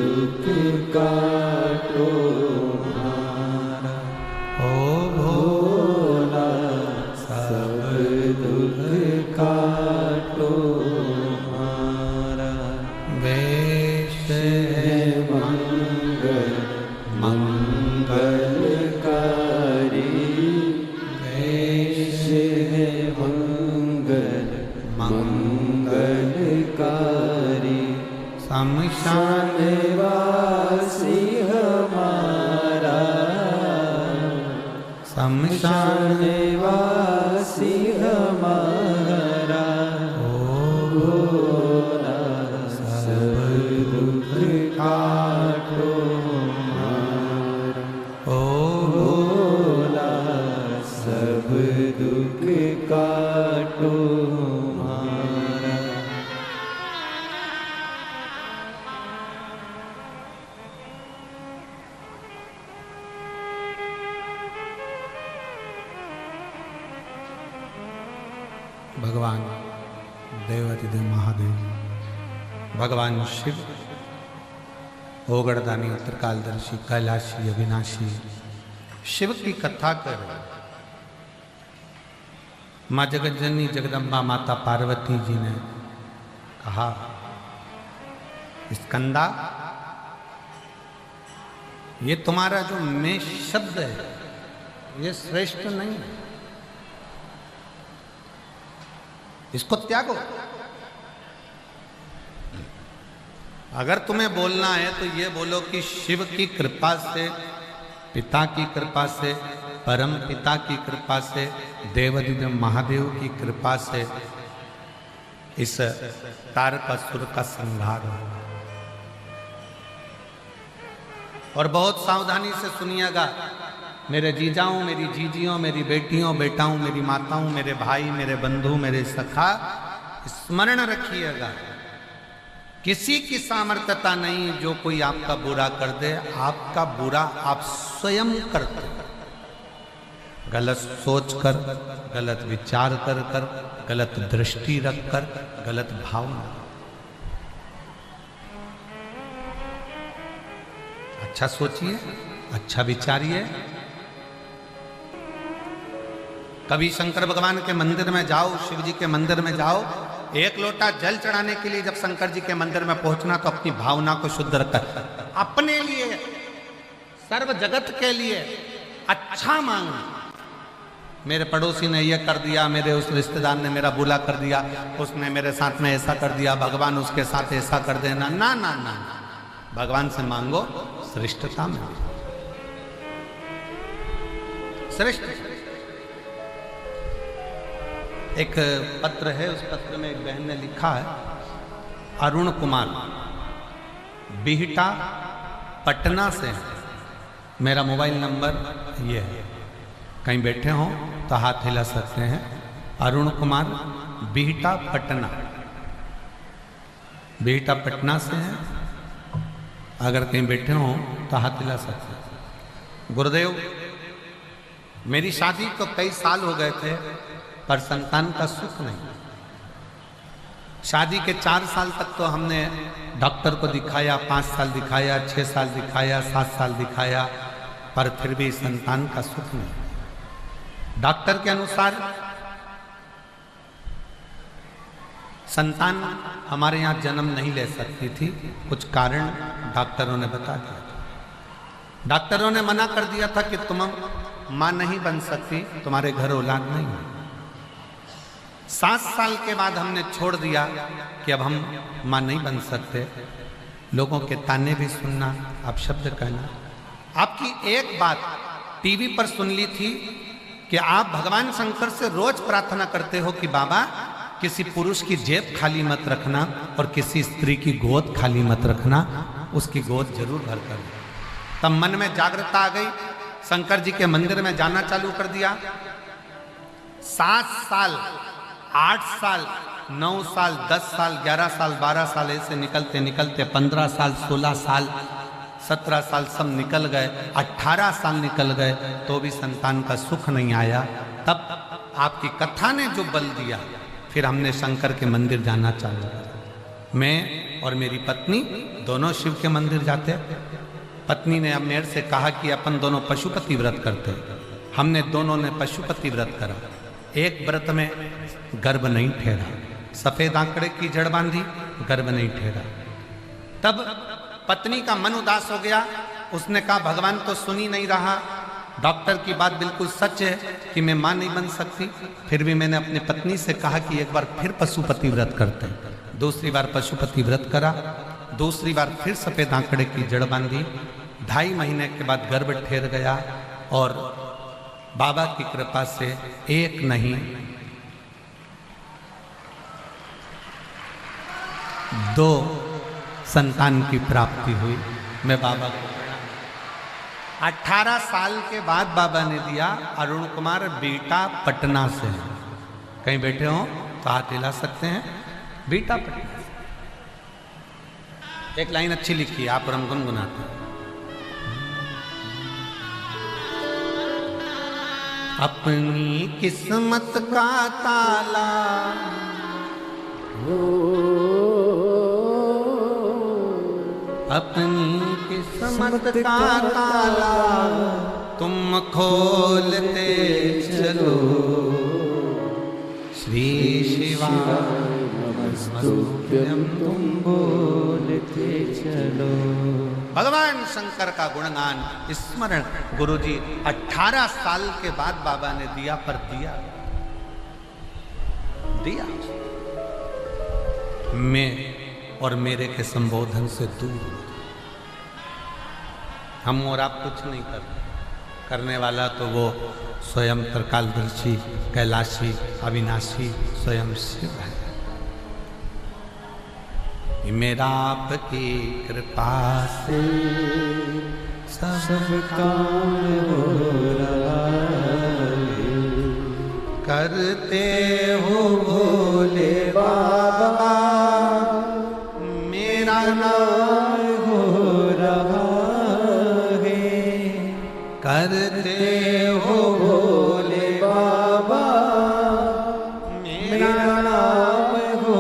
दुख काटो हमारा, ओ भोला सब दुख काटो हमारा। वेश है मंगल मंगलकारी, वेश है मंगल मंगलकारी। शमशान वासी हमारा, शमशान वासी हमारा, भोला सब दुख काटो हमारा, ओ भोला सब दुख काटो हमारा। भगवान देवाधिदेव महादेव, भगवान शिव, ओगड़दानी, उत्तरकालदर्शी, कैलाशी, अविनाशी शिव की कथा कर रहे हैं। माँ जगज्जननी जगदम्बा माता पार्वती जी ने कहा, स्कंदा, ये तुम्हारा जो मैं शब्द है ये श्रेष्ठ नहीं है, इसको त्यागो। अगर तुम्हें बोलना है तो ये बोलो कि शिव की कृपा से, पिता की कृपा से, परम पिता की कृपा से, देवाधिदेव महादेव की कृपा से इस तारकासुर का संहार हो। और बहुत सावधानी से सुनिएगा मेरे जीजाओं, मेरी जीजियों, मेरी बेटियों, बेटाओं, मेरी माताओं, मेरे भाई, मेरे बंधु, मेरे सखा, स्मरण रखिएगा, किसी की सामर्थ्यता नहीं जो कोई आपका बुरा कर दे। आपका बुरा आप स्वयं करते, गलत सोच कर, गलत विचार कर कर, गलत दृष्टि रख कर, गलत भावना। अच्छा सोचिए, अच्छा विचारिए। कभी शंकर भगवान के मंदिर में जाओ, शिव जी के मंदिर में जाओ, एक लोटा जल चढ़ाने के लिए जब शंकर जी के मंदिर में पहुंचना तो अपनी भावना को शुद्ध रखकर अपने लिए, सर्व जगत के लिए अच्छा मांगना। मेरे पड़ोसी ने यह कर दिया, मेरे उस रिश्तेदार ने मेरा बुरा कर दिया, उसने मेरे साथ में ऐसा कर दिया, भगवान उसके साथ ऐसा कर देना, ना ना ना, भगवान से मांगो श्रेष्ठता में, श्रेष्ठ। एक पत्र है, उस पत्र में एक बहन ने लिखा है, अरुण कुमार, बिहटा, पटना से। मेरा मोबाइल नंबर ये है, कहीं बैठे हों तो हाथ हिला सकते हैं। अरुण कुमार, बिहटा, पटना, बिहटा पटना से है। अगर कहीं बैठे हों तो हाथ हिला सकते हैं। गुरुदेव, मेरी शादी को कई साल हो गए थे पर संतान का सुख नहीं। शादी के 4 साल तक तो हमने डॉक्टर को दिखाया, 5 साल दिखाया, 6 साल दिखाया, 7 साल दिखाया, पर फिर भी संतान का सुख नहीं। डॉक्टर के अनुसार संतान हमारे यहाँ जन्म नहीं ले सकती थी, कुछ कारण डॉक्टरों ने बता दिया। डॉक्टरों ने मना कर दिया था कि तुम मां नहीं बन सकती, तुम्हारे घर औलाद नहीं है। 7 साल के बाद हमने छोड़ दिया कि अब हम मां नहीं बन सकते। लोगों के ताने भी सुनना, आप शब्द कहना। आपकी एक बात टीवी पर सुन ली थी कि आप भगवान शंकर से रोज प्रार्थना करते हो कि बाबा किसी पुरुष की जेब खाली मत रखना और किसी स्त्री की गोद खाली मत रखना, उसकी गोद जरूर भर कर। तब मन में जागृता आ गई, शंकर जी के मंदिर में जाना चालू कर दिया। 7 साल, 8 साल, 9 साल, 10 साल, 11 साल, 12 साल ऐसे निकलते निकलते 15 साल, 16 साल, 17 साल सब निकल गए, 18 साल निकल गए तो भी संतान का सुख नहीं आया। तब आपकी कथा ने जो बल दिया, फिर हमने शंकर के मंदिर जाना चालू किया। मैं और मेरी पत्नी दोनों शिव के मंदिर जाते। पत्नी ने अब मेरे से कहा कि अपन दोनों पशुपति व्रत करते। हमने दोनों ने पशुपति व्रत करा। एक व्रत में गर्भ नहीं ठहरा, सफेद आंकड़े की जड़ बांधी, गर्भ नहीं ठहरा। तब पत्नी का मन उदास हो गया। उसने कहा भगवान तो सुन ही नहीं रहा, डॉक्टर की बात बिल्कुल सच है कि मैं मां नहीं बन सकती। फिर भी मैंने अपनी पत्नी से कहा कि एक बार फिर पशुपति व्रत करते हैं। दूसरी बार पशुपति व्रत करा, दूसरी बार फिर सफेद आंकड़े की जड़ बांधी। 2.5 महीने के बाद गर्भ ठहर गया और बाबा की कृपा से एक नहीं 2 संतान की प्राप्ति हुई। मैं बाबा को 18 साल के बाद बाबा ने दिया। अरुण कुमार बेटा पटना से, कहीं बैठे हो तो हाथ हिला सकते हैं। बेटा पटना से। एक लाइन अच्छी लिखी, आप और हम गुनगुनाते हैं। अपनी किस्मत का ताला अपनी किस्मत का ताला तुम खोलते चलो। श्री शिवाय नमस्तुभ्यं तुम बोलते चलो। भगवान शंकर का गुणगान स्मरण गुरुजी 18 साल के बाद बाबा ने दिया, पर दिया मैं और मेरे के संबोधन से दूर। हम और आप कुछ नहीं करने वाला तो वो स्वयं त्रिकालदर्शी, कैलाशी, अविनाशी स्वयं शिव है। मेरा आपकी कृपा से सब काम हो रहा है। करते हो भोले बाबा, मेरा नाम हो रहा है। करते हो भोले बाबा, मेरा नाम हो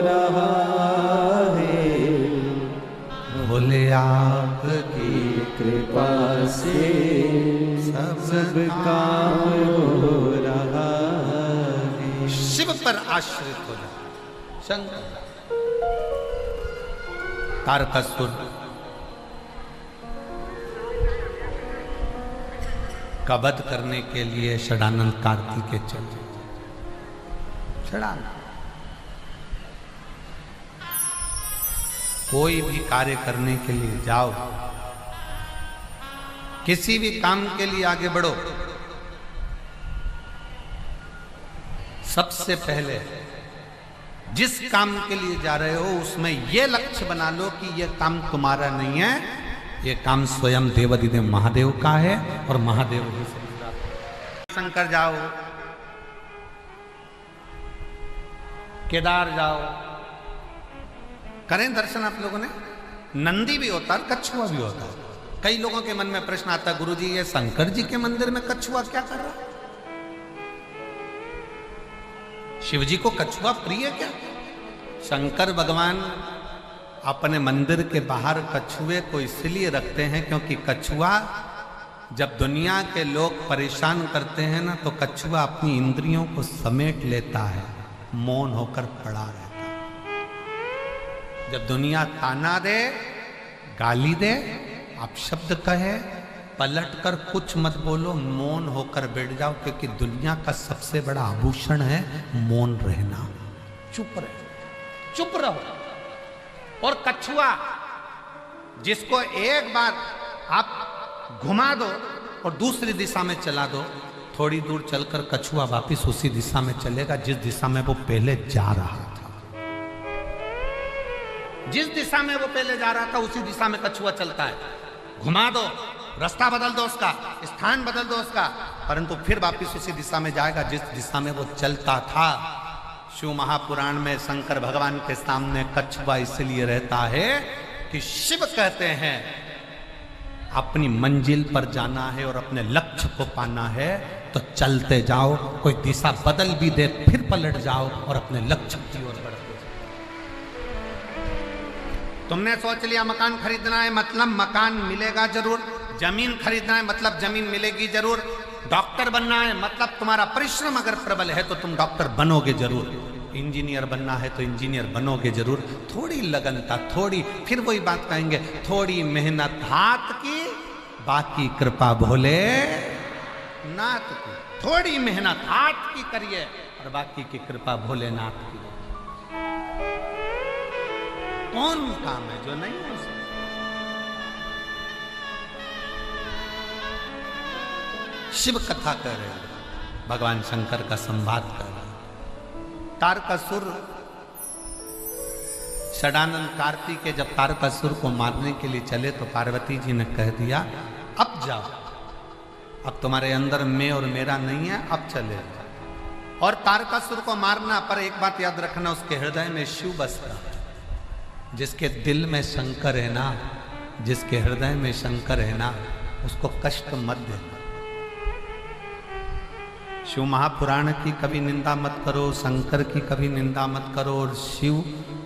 रहा है। भोले आपकी कृपा से सब काम हो रहा है। शिव पर आश्रित हो जाए। शंकर तारकासुर का वध करने के लिए षडानंद कार्तिकेय चले। षडानंद कोई भी कार्य करने के लिए जाओ, किसी भी काम के लिए आगे बढ़ो, सबसे पहले जिस काम के लिए जा रहे हो उसमें यह लक्ष्य बना लो कि यह काम तुम्हारा नहीं है, यह काम स्वयं देवाधिदेव महादेव का है और महादेव ही से। शंकर जाओ, केदार जाओ, करें दर्शन आप लोगों ने। नंदी भी होता है, कछुआ भी होता है। कई लोगों के मन में प्रश्न आता है, गुरुजी ये शंकर जी के मंदिर में कछुआ क्या कर रहा है? शिव जी को कछुआ प्रिय क्या? शंकर भगवान अपने मंदिर के बाहर कछुए को इसलिए रखते हैं क्योंकि कछुआ जब दुनिया के लोग परेशान करते हैं ना, तो कछुआ अपनी इंद्रियों को समेट लेता है, मौन होकर पड़ा रहता है। जब दुनिया ताना दे, गाली दे, आप शब्द कहे, पलट कर कुछ मत बोलो, मौन होकर बैठ जाओ, क्योंकि दुनिया का सबसे बड़ा आभूषण है मौन रहना। चुप रहो, चुप रहो। और कछुआ जिसको एक बार आप घुमा दो और दूसरी दिशा में चला दो, थोड़ी दूर चलकर कछुआ वापस उसी दिशा में चलेगा जिस दिशा में वो पहले जा रहा था। जिस दिशा में वो पहले जा रहा था उसी दिशा में कछुआ चलता है। घुमा दो, रास्ता बदल दो उसका, स्थान बदल दो उसका, परंतु फिर वापस उसी दिशा में जाएगा जिस दिशा में वो चलता था। शिव महापुराण में शंकर भगवान के सामने कछुआ इसलिए रहता है कि शिव कहते हैं अपनी मंजिल पर जाना है और अपने लक्ष्य को पाना है तो चलते जाओ, कोई दिशा बदल भी दे फिर पलट जाओ और अपने लक्ष्य की ओर बढ़ते जाओ। तुमने सोच लिया मकान खरीदना है मतलब मकान मिलेगा जरूर, जमीन खरीदना है मतलब जमीन मिलेगी जरूर, डॉक्टर बनना है मतलब तुम्हारा परिश्रम अगर प्रबल है तो तुम डॉक्टर बनोगे जरूर, इंजीनियर बनना है तो इंजीनियर बनोगे जरूर। थोड़ी लगनता, थोड़ी, फिर वही बात कहेंगे, थोड़ी मेहनत हाथ की, बाकी कृपा भोले नाथ की। थोड़ी मेहनत हाथ की करिए और बाकी की कृपा भोलेनाथ की। कौन काम है जो नहीं हो सकता? शिव कथा कर रहे हैं, भगवान शंकर का संवाद कर रहे हैं। तारकासुर, षडानंद कार्तिकेय जब तारकासुर को मारने के लिए चले तो पार्वती जी ने कह दिया अब जाओ, अब तुम्हारे अंदर मैं और मेरा नहीं है, अब चले जाओ। और तारकासुर को मारना, पर एक बात याद रखना, उसके हृदय में शिव बसता है। जिसके दिल में शंकर है ना, जिसके हृदय में शंकर है ना, उसको कष्ट मत देना। शिव महापुराण की कभी निंदा मत करो, शंकर की कभी निंदा मत करो, और शिव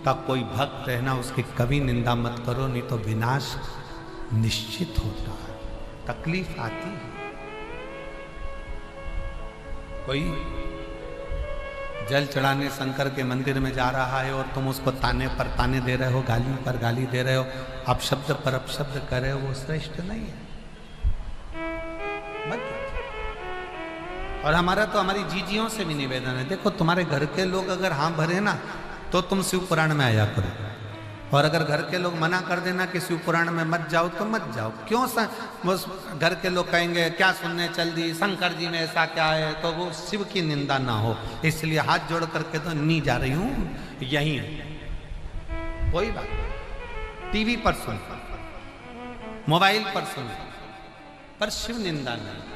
का कोई भक्त है ना उसकी कभी निंदा मत करो, नहीं तो विनाश निश्चित होता है, तकलीफ आती है। कोई जल चढ़ाने शंकर के मंदिर में जा रहा है और तुम उसको ताने पर ताने दे रहे हो, गाली पर गाली दे रहे हो, अपशब्द पर अपशब्द कर रहे हो, वो श्रेष्ठ नहीं है। और हमारा तो हमारी जीजियों से भी निवेदन है, देखो तुम्हारे घर के लोग अगर हाँ भरे ना तो तुम शिव पुराण में आया करो, और अगर घर के लोग मना कर देना कि शिव पुराण में मत जाओ तो मत जाओ। क्यों घर के लोग कहेंगे क्या सुनने चल दी, शंकर जी में ऐसा क्या है, तो वो शिव की निंदा ना हो, इसलिए हाथ जोड़ करके तो नहीं जा रही हूँ, यही है। कोई बात नहीं, टीवी पर सुन, मोबाइल पर सुन, पर शिव निंदा नहीं।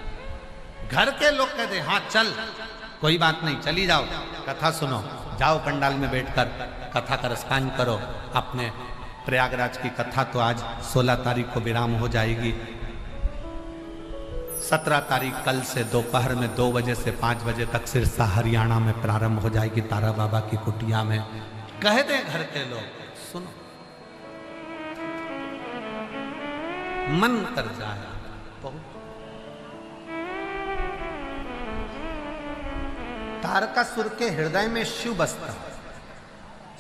घर के लोग कहते हाँ चल, कोई बात नहीं, चली जाओ, कथा सुनो, जाओ पंडाल में बैठकर कथा का रसपान करो। अपने प्रयागराज की कथा तो आज 16 तारीख को विराम हो जाएगी, 17 तारीख कल से दोपहर में 2 बजे से 5 बजे तक सिरसा हरियाणा में प्रारंभ हो जाएगी, तारा बाबा की कुटिया में। कह दे घर के लोग सुनो, मन कर जाए बहुत। तारकासुर के हृदय में शिव बसता।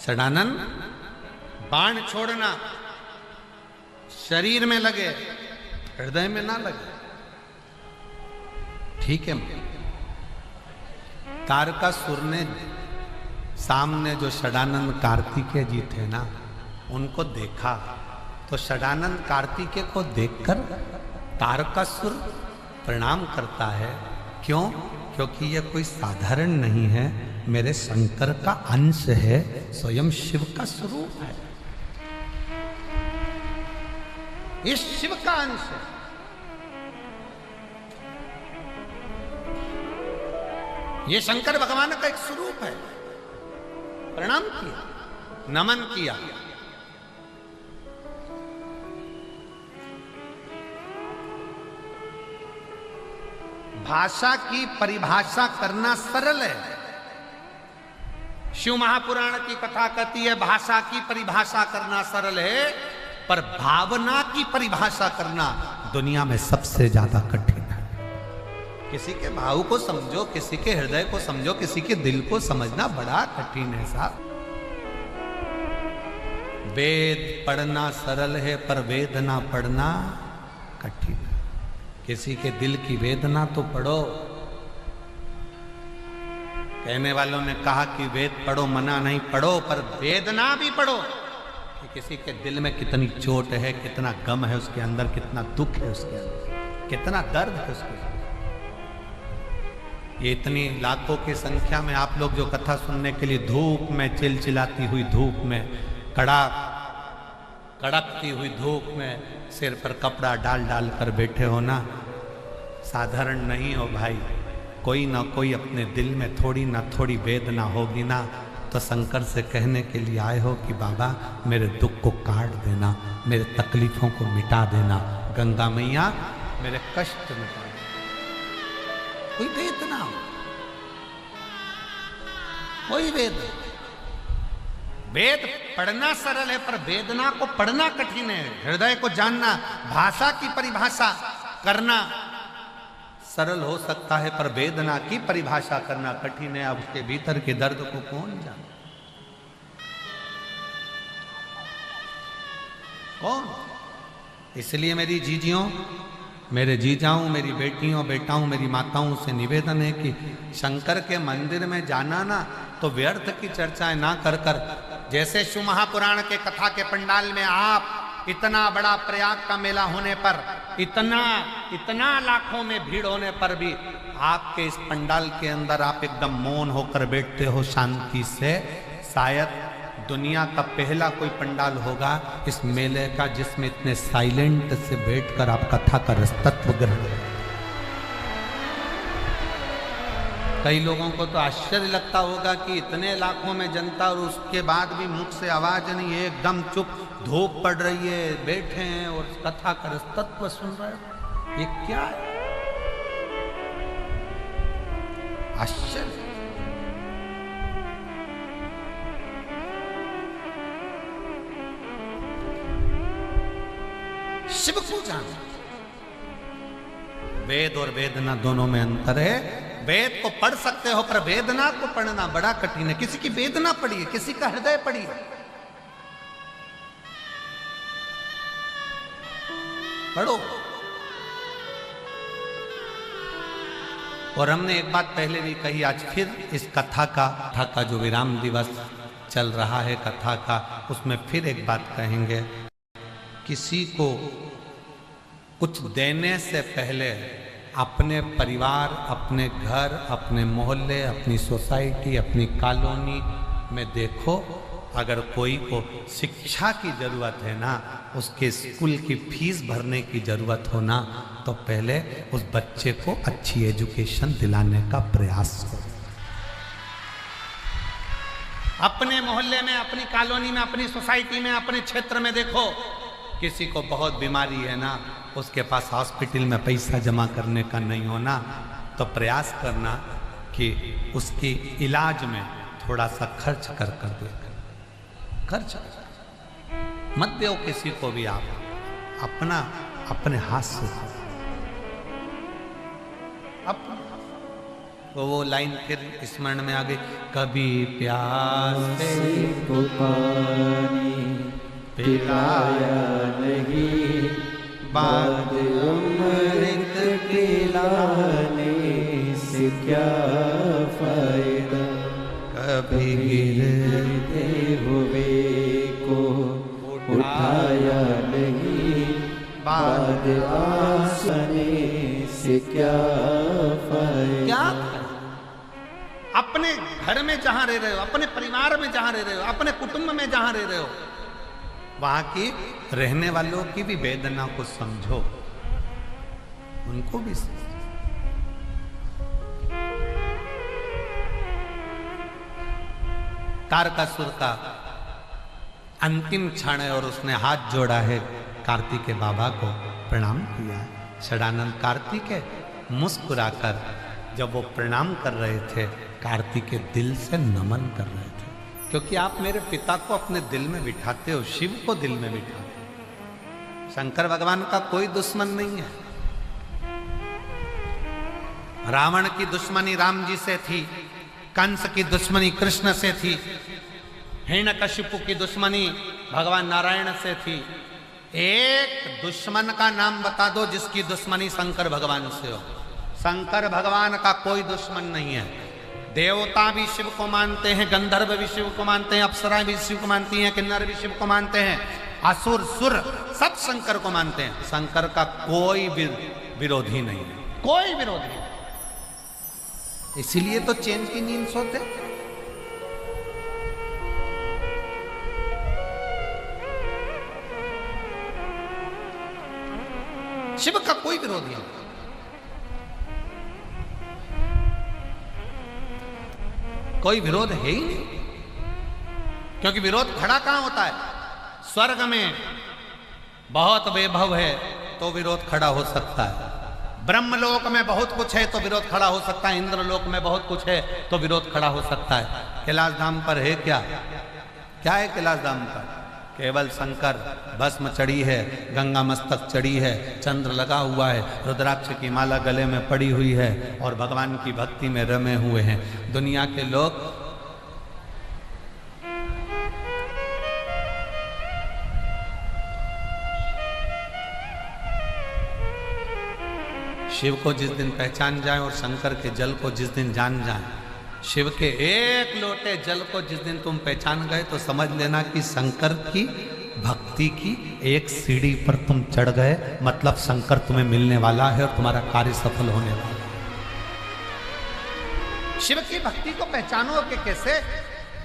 षडानंद, बाण छोड़ना शरीर में लगे, हृदय में ना लगे, ठीक है। तारकासुर ने सामने जो षडानंद कार्तिकेय जी थे ना, उनको देखा तो षडानंद कार्तिकेय को देखकर तारकासुर प्रणाम करता है। क्यों? क्योंकि यह कोई साधारण नहीं है, मेरे शंकर का अंश है, स्वयं शिव का स्वरूप है, ये शिव का अंश है। ये शंकर भगवान का एक स्वरूप है। प्रणाम किया, नमन किया। भाषा की परिभाषा करना सरल है। शिव महापुराण की कथा कहती है भाषा की परिभाषा करना सरल है, पर भावना की परिभाषा करना दुनिया में सबसे ज्यादा कठिन है। किसी के भाव को समझो, किसी के हृदय को समझो, किसी के दिल को समझना बड़ा कठिन है साहब। वेद पढ़ना सरल है, पर वेदना पढ़ना कठिन है। किसी के दिल की वेदना तो पढ़ो। कहने वालों ने कहा कि वेद पढ़ो, मना नहीं, पढ़ो, पर वेदना भी पढ़ो कि किसी के दिल में कितनी चोट है, कितना गम है उसके अंदर, कितना दुख है उसके अंदर, कितना दर्द है उसके अंदर। ये इतनी लाखों की संख्या में आप लोग जो कथा सुनने के लिए धूप में, चिलचिलाती हुई धूप में, कड़कती हुई धूप में सिर पर कपड़ा डाल डाल कर बैठे हो ना, साधारण नहीं हो भाई। कोई ना कोई अपने दिल में थोड़ी ना थोड़ी वेदना होगी ना, तो शंकर से कहने के लिए आए हो कि बाबा मेरे दुख को काट देना, मेरे तकलीफों को मिटा देना, गंगा मैया मेरे कष्ट मिटा देना। कोई वेदना, कोई वेदना, वेद पढ़ना सरल है पर वेदना को पढ़ना कठिन है। हृदय को जानना, भाषा की परिभाषा करना सरल हो सकता है पर वेदना की परिभाषा करना कठिन है। अब उसके भीतर के दर्द को कौन जाने? कौन? इसलिए मेरी जीजियों, मेरे जीजाओं, मेरी बेटियों, बेटाओं, मेरी माताओं से निवेदन है कि शंकर के मंदिर में जाना ना तो व्यर्थ की चर्चाएं ना कर कर, जैसे शिव महापुराण के कथा के पंडाल में आप इतना बड़ा प्रयाग का मेला होने पर, इतना लाखों में भीड़ होने पर भी आपके इस पंडाल के अंदर आप एकदम मौन होकर बैठते हो शांति से, शायद दुनिया का पहला कोई पंडाल होगा इस मेले का जिसमें इतने साइलेंट से बैठकर आप कथा का रसतत्व ग्रहण। कई लोगों को तो आश्चर्य लगता होगा कि इतने लाखों में जनता और उसके बाद भी मुख से आवाज नहीं है, एकदम चुप, धूप पड़ रही है, बैठे हैं और कथा का रसतत्व सुन रहे हैं। ये क्या है? आश्चर्य। शिव को जाना। वेद और वेदना दोनों में अंतर है। वेद को पढ़ सकते हो पर वेदना को पढ़ना बड़ा कठिन है। किसी की वेदना पढ़िए, किसी का हृदय पढ़िए, पढ़ो। और हमने एक बात पहले भी कही, आज फिर इस कथा का जो विराम दिवस चल रहा है कथा का, उसमें फिर एक बात कहेंगे। किसी को कुछ देने से पहले अपने परिवार, अपने घर, अपने मोहल्ले, अपनी सोसाइटी, अपनी कॉलोनी में देखो, अगर कोई को शिक्षा की जरूरत है ना, उसके स्कूल की फीस भरने की जरूरत हो ना, तो पहले उस बच्चे को अच्छी एजुकेशन दिलाने का प्रयास करो। अपने मोहल्ले में, अपनी कॉलोनी में, अपनी सोसाइटी में, अपने क्षेत्र में देखो, किसी को बहुत बीमारी है ना, उसके पास हॉस्पिटल में पैसा जमा करने का नहीं होना, तो प्रयास करना कि उसकी इलाज में थोड़ा सा खर्च कर देगा। खर्च मत दो किसी को भी, आप अपने हाथ से वो लाइन फिर स्मरण में आ गई। कभी प्यासे को पानी पिलाया नहीं, बाद अमृत पिलाने से क्या फायदा। कभी गिरते हुए को उठाया नहीं, बाद आसने से क्या फायदा। क्या अपने घर में जहां रह रहे हो, अपने परिवार में जहां रह रहे हो, अपने कुटुंब में जहां रह रहे हो, वहां की रहने वालों की भी वेदना को समझो, उनको भी समझो। तारकासुर का अंतिम क्षण है और उसने हाथ जोड़ा है, कार्तिकेय बाबा को प्रणाम किया। षडानंद कार्तिकेय मुस्कुराकर जब वो प्रणाम कर रहे थे, कार्तिकेय दिल से नमन कर रहे थे, क्योंकि आप मेरे पिता को अपने दिल में बिठाते हो, शिव को दिल में बिठाते हो। शंकर भगवान का कोई दुश्मन नहीं है। रावण की दुश्मनी राम जी से थी, कंस की दुश्मनी कृष्ण से थी, हिरण्यकशिपु की दुश्मनी भगवान नारायण से थी। एक दुश्मन का नाम बता दो जिसकी दुश्मनी शंकर भगवान से हो। शंकर भगवान का कोई दुश्मन नहीं है। देवता भी शिव को मानते हैं, गंधर्व भी शिव को मानते हैं, अप्सरा भी शिव को मानती हैं, किन्नर भी शिव को मानते हैं, असुर सुर सब शंकर को मानते हैं। शंकर का कोई विरोधी नहीं है, कोई विरोधी नहीं। इसीलिए तो चैन की नींद सोते। शिव का कोई विरोधी नहीं, कोई विरोध है ही नहीं, क्योंकि विरोध खड़ा कहां होता है? स्वर्ग में बहुत वैभव है तो विरोध खड़ा हो सकता है, ब्रह्मलोक में बहुत कुछ है तो विरोध खड़ा हो सकता है, इंद्रलोक में बहुत कुछ है तो विरोध खड़ा हो सकता है। कैलाश धाम पर है क्या? क्या है कैलाश धाम का? केवल शंकर भस्म चढ़ी है, गंगा मस्तक चढ़ी है, चंद्र लगा हुआ है, रुद्राक्ष की माला गले में पड़ी हुई है और भगवान की भक्ति में रमे हुए हैं। दुनिया के लोग शिव को जिस दिन पहचान जाए और शंकर के जल को जिस दिन जान जाए, शिव के एक लोटे जल को जिस दिन तुम पहचान गए तो समझ लेना कि शंकर की भक्ति की एक सीढ़ी पर तुम चढ़ गए, मतलब शंकर तुम्हें मिलने वाला है और तुम्हारा कार्य सफल होने वाला है। शिव की भक्ति को पहचानो कि कैसे?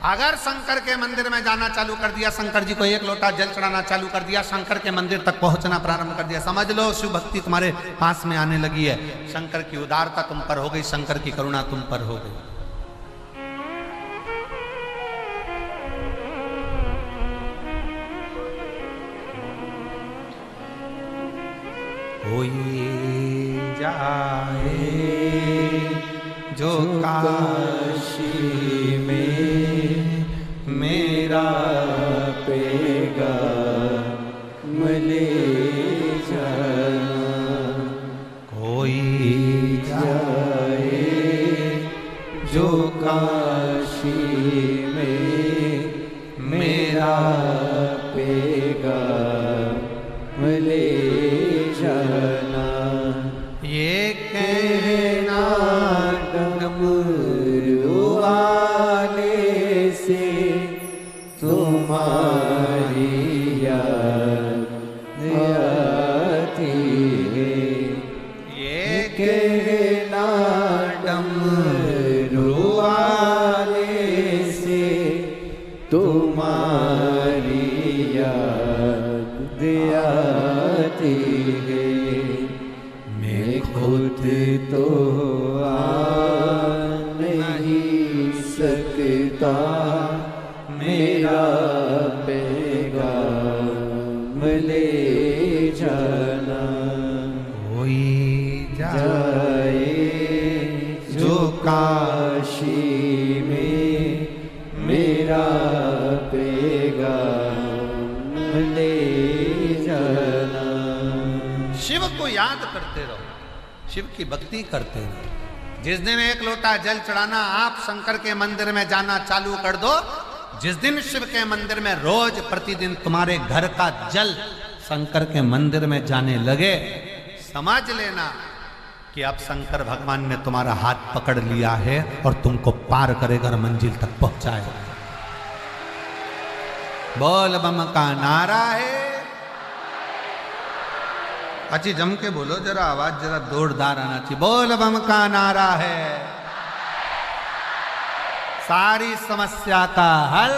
अगर शंकर के मंदिर में जाना चालू कर दिया, शंकर जी को एक लोटा जल चढ़ाना चालू कर दिया, शंकर के मंदिर तक पहुंचना प्रारंभ कर दिया, समझ लो शिव भक्ति तुम्हारे पास में आने लगी है। शंकर की उदारता तुम पर हो गई, शंकर की करुणा तुम पर हो गई। होई जाए जो काशी में मेरा पेगा मले जाना, कोई जाए जो काशी में मेरा पेगा मले जाना। ये कहना डमरू वाले से तुम्हारी याद आती है, ये कहना डमरू वाले से तुम्हारी याद आती है। मैं खुद तो आ नहीं सकता, मेरा पैगाम ले जाना। कोई जाए जो काशी में मेरा पैगाम ले जाना। शिव को याद करते रहो, शिव की भक्ति करते रहो। जिस दिन एक लोटा जल चढ़ाना आप शंकर के मंदिर में जाना चालू कर दो, जिस दिन शिव के मंदिर में रोज प्रतिदिन तुम्हारे घर का जल शंकर के मंदिर में जाने लगे, समझ लेना कि अब शंकर भगवान ने तुम्हारा हाथ पकड़ लिया है और तुमको पार करेगा और मंजिल तक पहुंचाएगा। बोल बम का नारा है। अच्छी जम के बोलो जरा, आवाज जरा जोरदार आना चाहिए। बोल बम का नारा है, सारी समस्या का हल।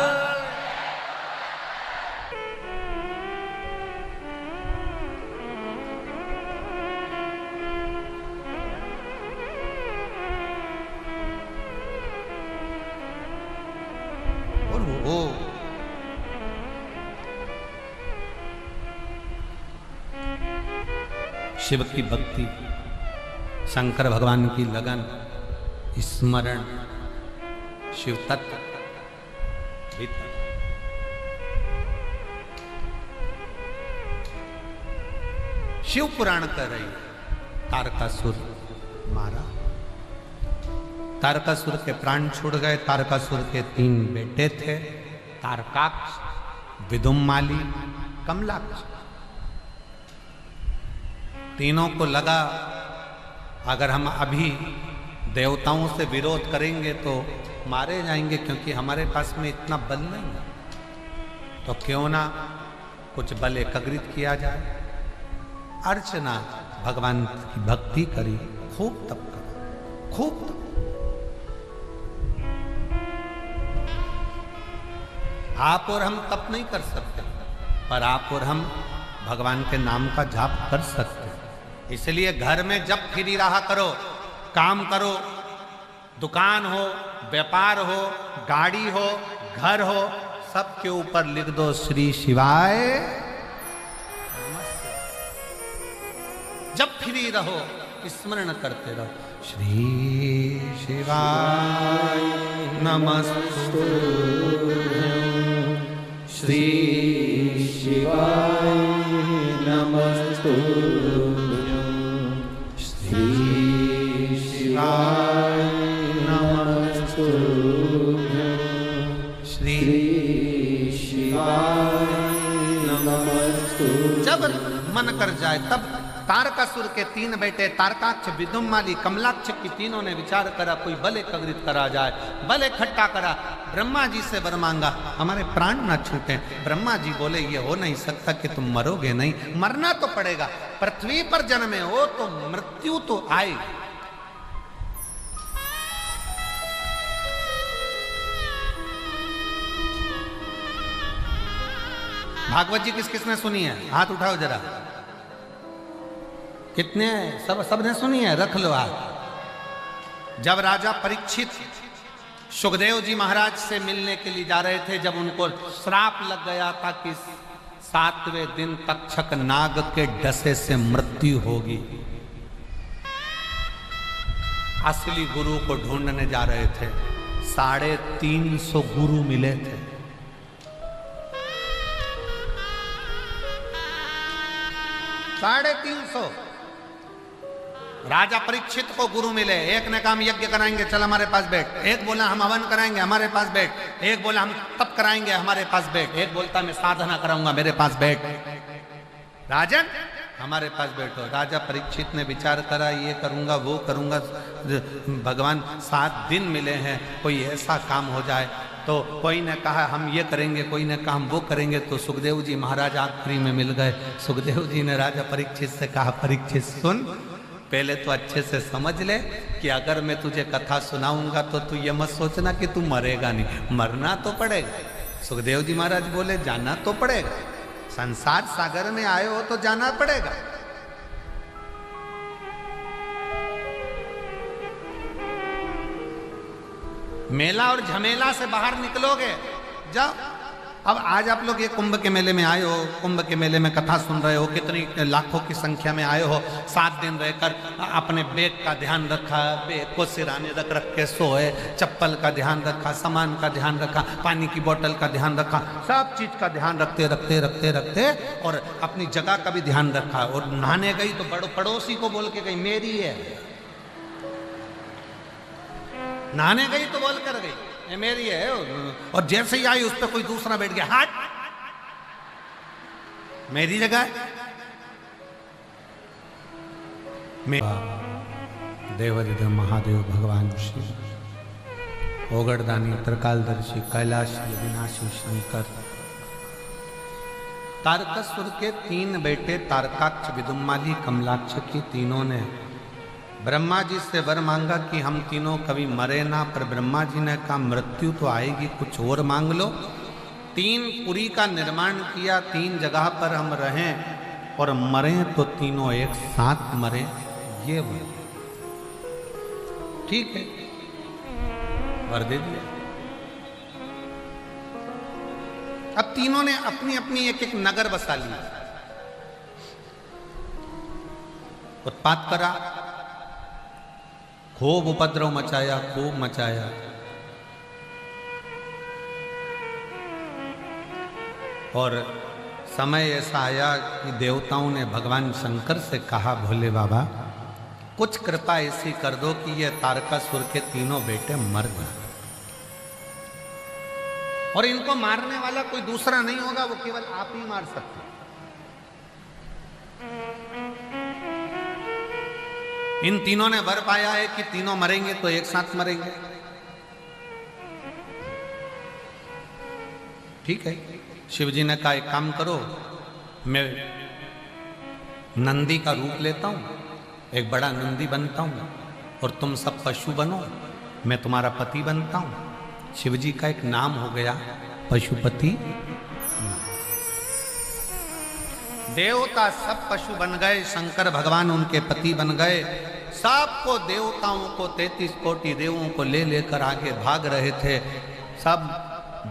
और वो शिव की भक्ति, शंकर भगवान की लगन, स्मरण, शिव तत्व भीतर। शिव पुराण कह रही तारकासुर मारा, तारकासुर के प्राण छूट गए। तारकासुर के 3 बेटे थे, तारकाक्ष, विदुम्माली, कमलाक्ष। तीनों को लगा अगर हम अभी देवताओं से विरोध करेंगे तो मारे जाएंगे, क्योंकि हमारे पास में इतना बल नहीं है, तो क्यों ना कुछ बल एकत्रित किया जाए। अर्चना, भगवान की भक्ति करी, खूब तप करा, खूब तप। आप और हम तप नहीं कर सकते, पर आप और हम भगवान के नाम का जाप कर सकते। इसलिए घर में जब फ्री रहा करो, काम करो, दुकान हो, व्यापार हो, गाड़ी हो, घर हो, सबके ऊपर लिख दो श्री शिवाय नमस्ते। जब फ्री रहो स्मरण करते रहो, श्री शिवाय नमस्तुभ्यं श्री शिवाय नमस्तुभ्यं श्री शिवाय नमस्तुभ्यं श्री शिवाय नमस्तुभ्यं। जब मन कर जाए तब तारकासुर के 3 बेटे तारकाक्ष, विदुम्माली, कमलाक्ष की तीनों ने विचार करा कोई बल एकत्रित करा जाए। बल इकट्ठा करा, ब्रह्मा जी से वर मांगा हमारे प्राण ना छूटे। ब्रह्मा जी बोले ये हो नहीं सकता कि तुम मरोगे नहीं, मरना तो पड़ेगा, पृथ्वी पर जन्मे हो तो मृत्यु तो आएगी। भागवत जी किस किसने सुनी है? हाथ उठाओ जरा। कितने? सबने सुनी है? रख लो हाथ। जब राजा परीक्षित सुखदेव जी महाराज से मिलने के लिए जा रहे थे, जब उनको श्राप लग गया था कि 7वें दिन तक्षक नाग के डसे से मृत्यु होगी, असली गुरु को ढूंढने जा रहे थे। 350 गुरु मिले थे। 350 राजा परीक्षित को गुरु मिले। एक ने कहा हम यज्ञ कराएंगे, चल हमारे पास बैठ। एक बोला हम हवन कराएंगे, हमारे पास बैठ। एक बोला हम तप कराएंगे, हमारे पास बैठ। एक बोलता मैं साधना कराऊंगा, मेरे पास बैठ। राजन हमारे पास बैठो। राजा परीक्षित ने विचार करा ये करूंगा वो करूंगा, भगवान 7 दिन मिले हैं, कोई ऐसा काम हो जाए। तो कोई ने कहा हम ये करेंगे, कोई ने कहा हम वो करेंगे। तो सुखदेव जी महाराज आखिरी में मिल गए। सुखदेव जी ने राजा परीक्षित से कहा परीक्षित सुन, पहले तो अच्छे से समझ ले कि अगर मैं तुझे कथा सुनाऊंगा तो तू ये मत सोचना कि तू मरेगा नहीं, मरना तो पड़ेगा। सुखदेव जी महाराज बोले जाना तो पड़ेगा, संसार सागर में आए हो तो जाना पड़ेगा। मेला और झमेला से बाहर निकलोगे, जाओ। अब आज आप लोग ये कुंभ के मेले में आए हो, कुंभ के मेले में कथा सुन रहे हो, कितनी लाखों की संख्या में आए हो। 7 दिन रहकर अपने बैग का ध्यान रखा, बैग को सिराने रख रख के सोए, चप्पल का ध्यान रखा, सामान का ध्यान रखा, पानी की बोतल का ध्यान रखा, सब चीज का ध्यान रखते रखते रखते रखते और अपनी जगह का भी ध्यान रखा। और नहाने गई तो पड़ोसी को बोल के गई मेरी है, नहाने गई तो बोल कर गई ये मेरी है। और जैसे ही आई उस पर कोई दूसरा बैठ गया, हट मेरी जगह है। देवाधिदेव महादेव भगवान शिव, ओगड़दानी, त्रिकालदर्शी, कैलाश विनाशी शंकर। तारकासुर के 3 बेटे तारकाक्ष, विदुम्माली, कमलाक्ष की तीनों ने ब्रह्मा जी से वर मांगा कि हम तीनों कभी मरे ना। पर ब्रह्मा जी ने कहा मृत्यु तो आएगी, कुछ और मांग लो। 3 पुरी का निर्माण किया, 3 जगह पर हम रहें और मरें तो तीनों एक साथ मरें, ये वर। ठीक है, वर दे दिया। अब तीनों ने अपनी अपनी एक एक नगर बसा लिया। उत्पात करा, खूब उपद्रव मचाया, खूब मचाया। और समय ऐसा आया कि देवताओं ने भगवान शंकर से कहा भोले बाबा कुछ कृपा ऐसी कर दो कि ये तारकासुर के तीनों बेटे मर जाए, और इनको मारने वाला कोई दूसरा नहीं होगा, वो केवल आप ही मार सकते। इन तीनों ने वर पाया है कि तीनों मरेंगे तो एक साथ मरेंगे। ठीक है, शिव जी ने कहा एक काम करो, मैं नंदी का रूप लेता हूं, एक बड़ा नंदी बनता हूं और तुम सब पशु बनो, मैं तुम्हारा पति बनता हूं। शिव जी का एक नाम हो गया पशुपति। देवता सब पशु बन गए, शंकर भगवान उनके पति बन गए। सबको देवताओं को 33 कोटि देवों को ले लेकर आगे भाग रहे थे। सब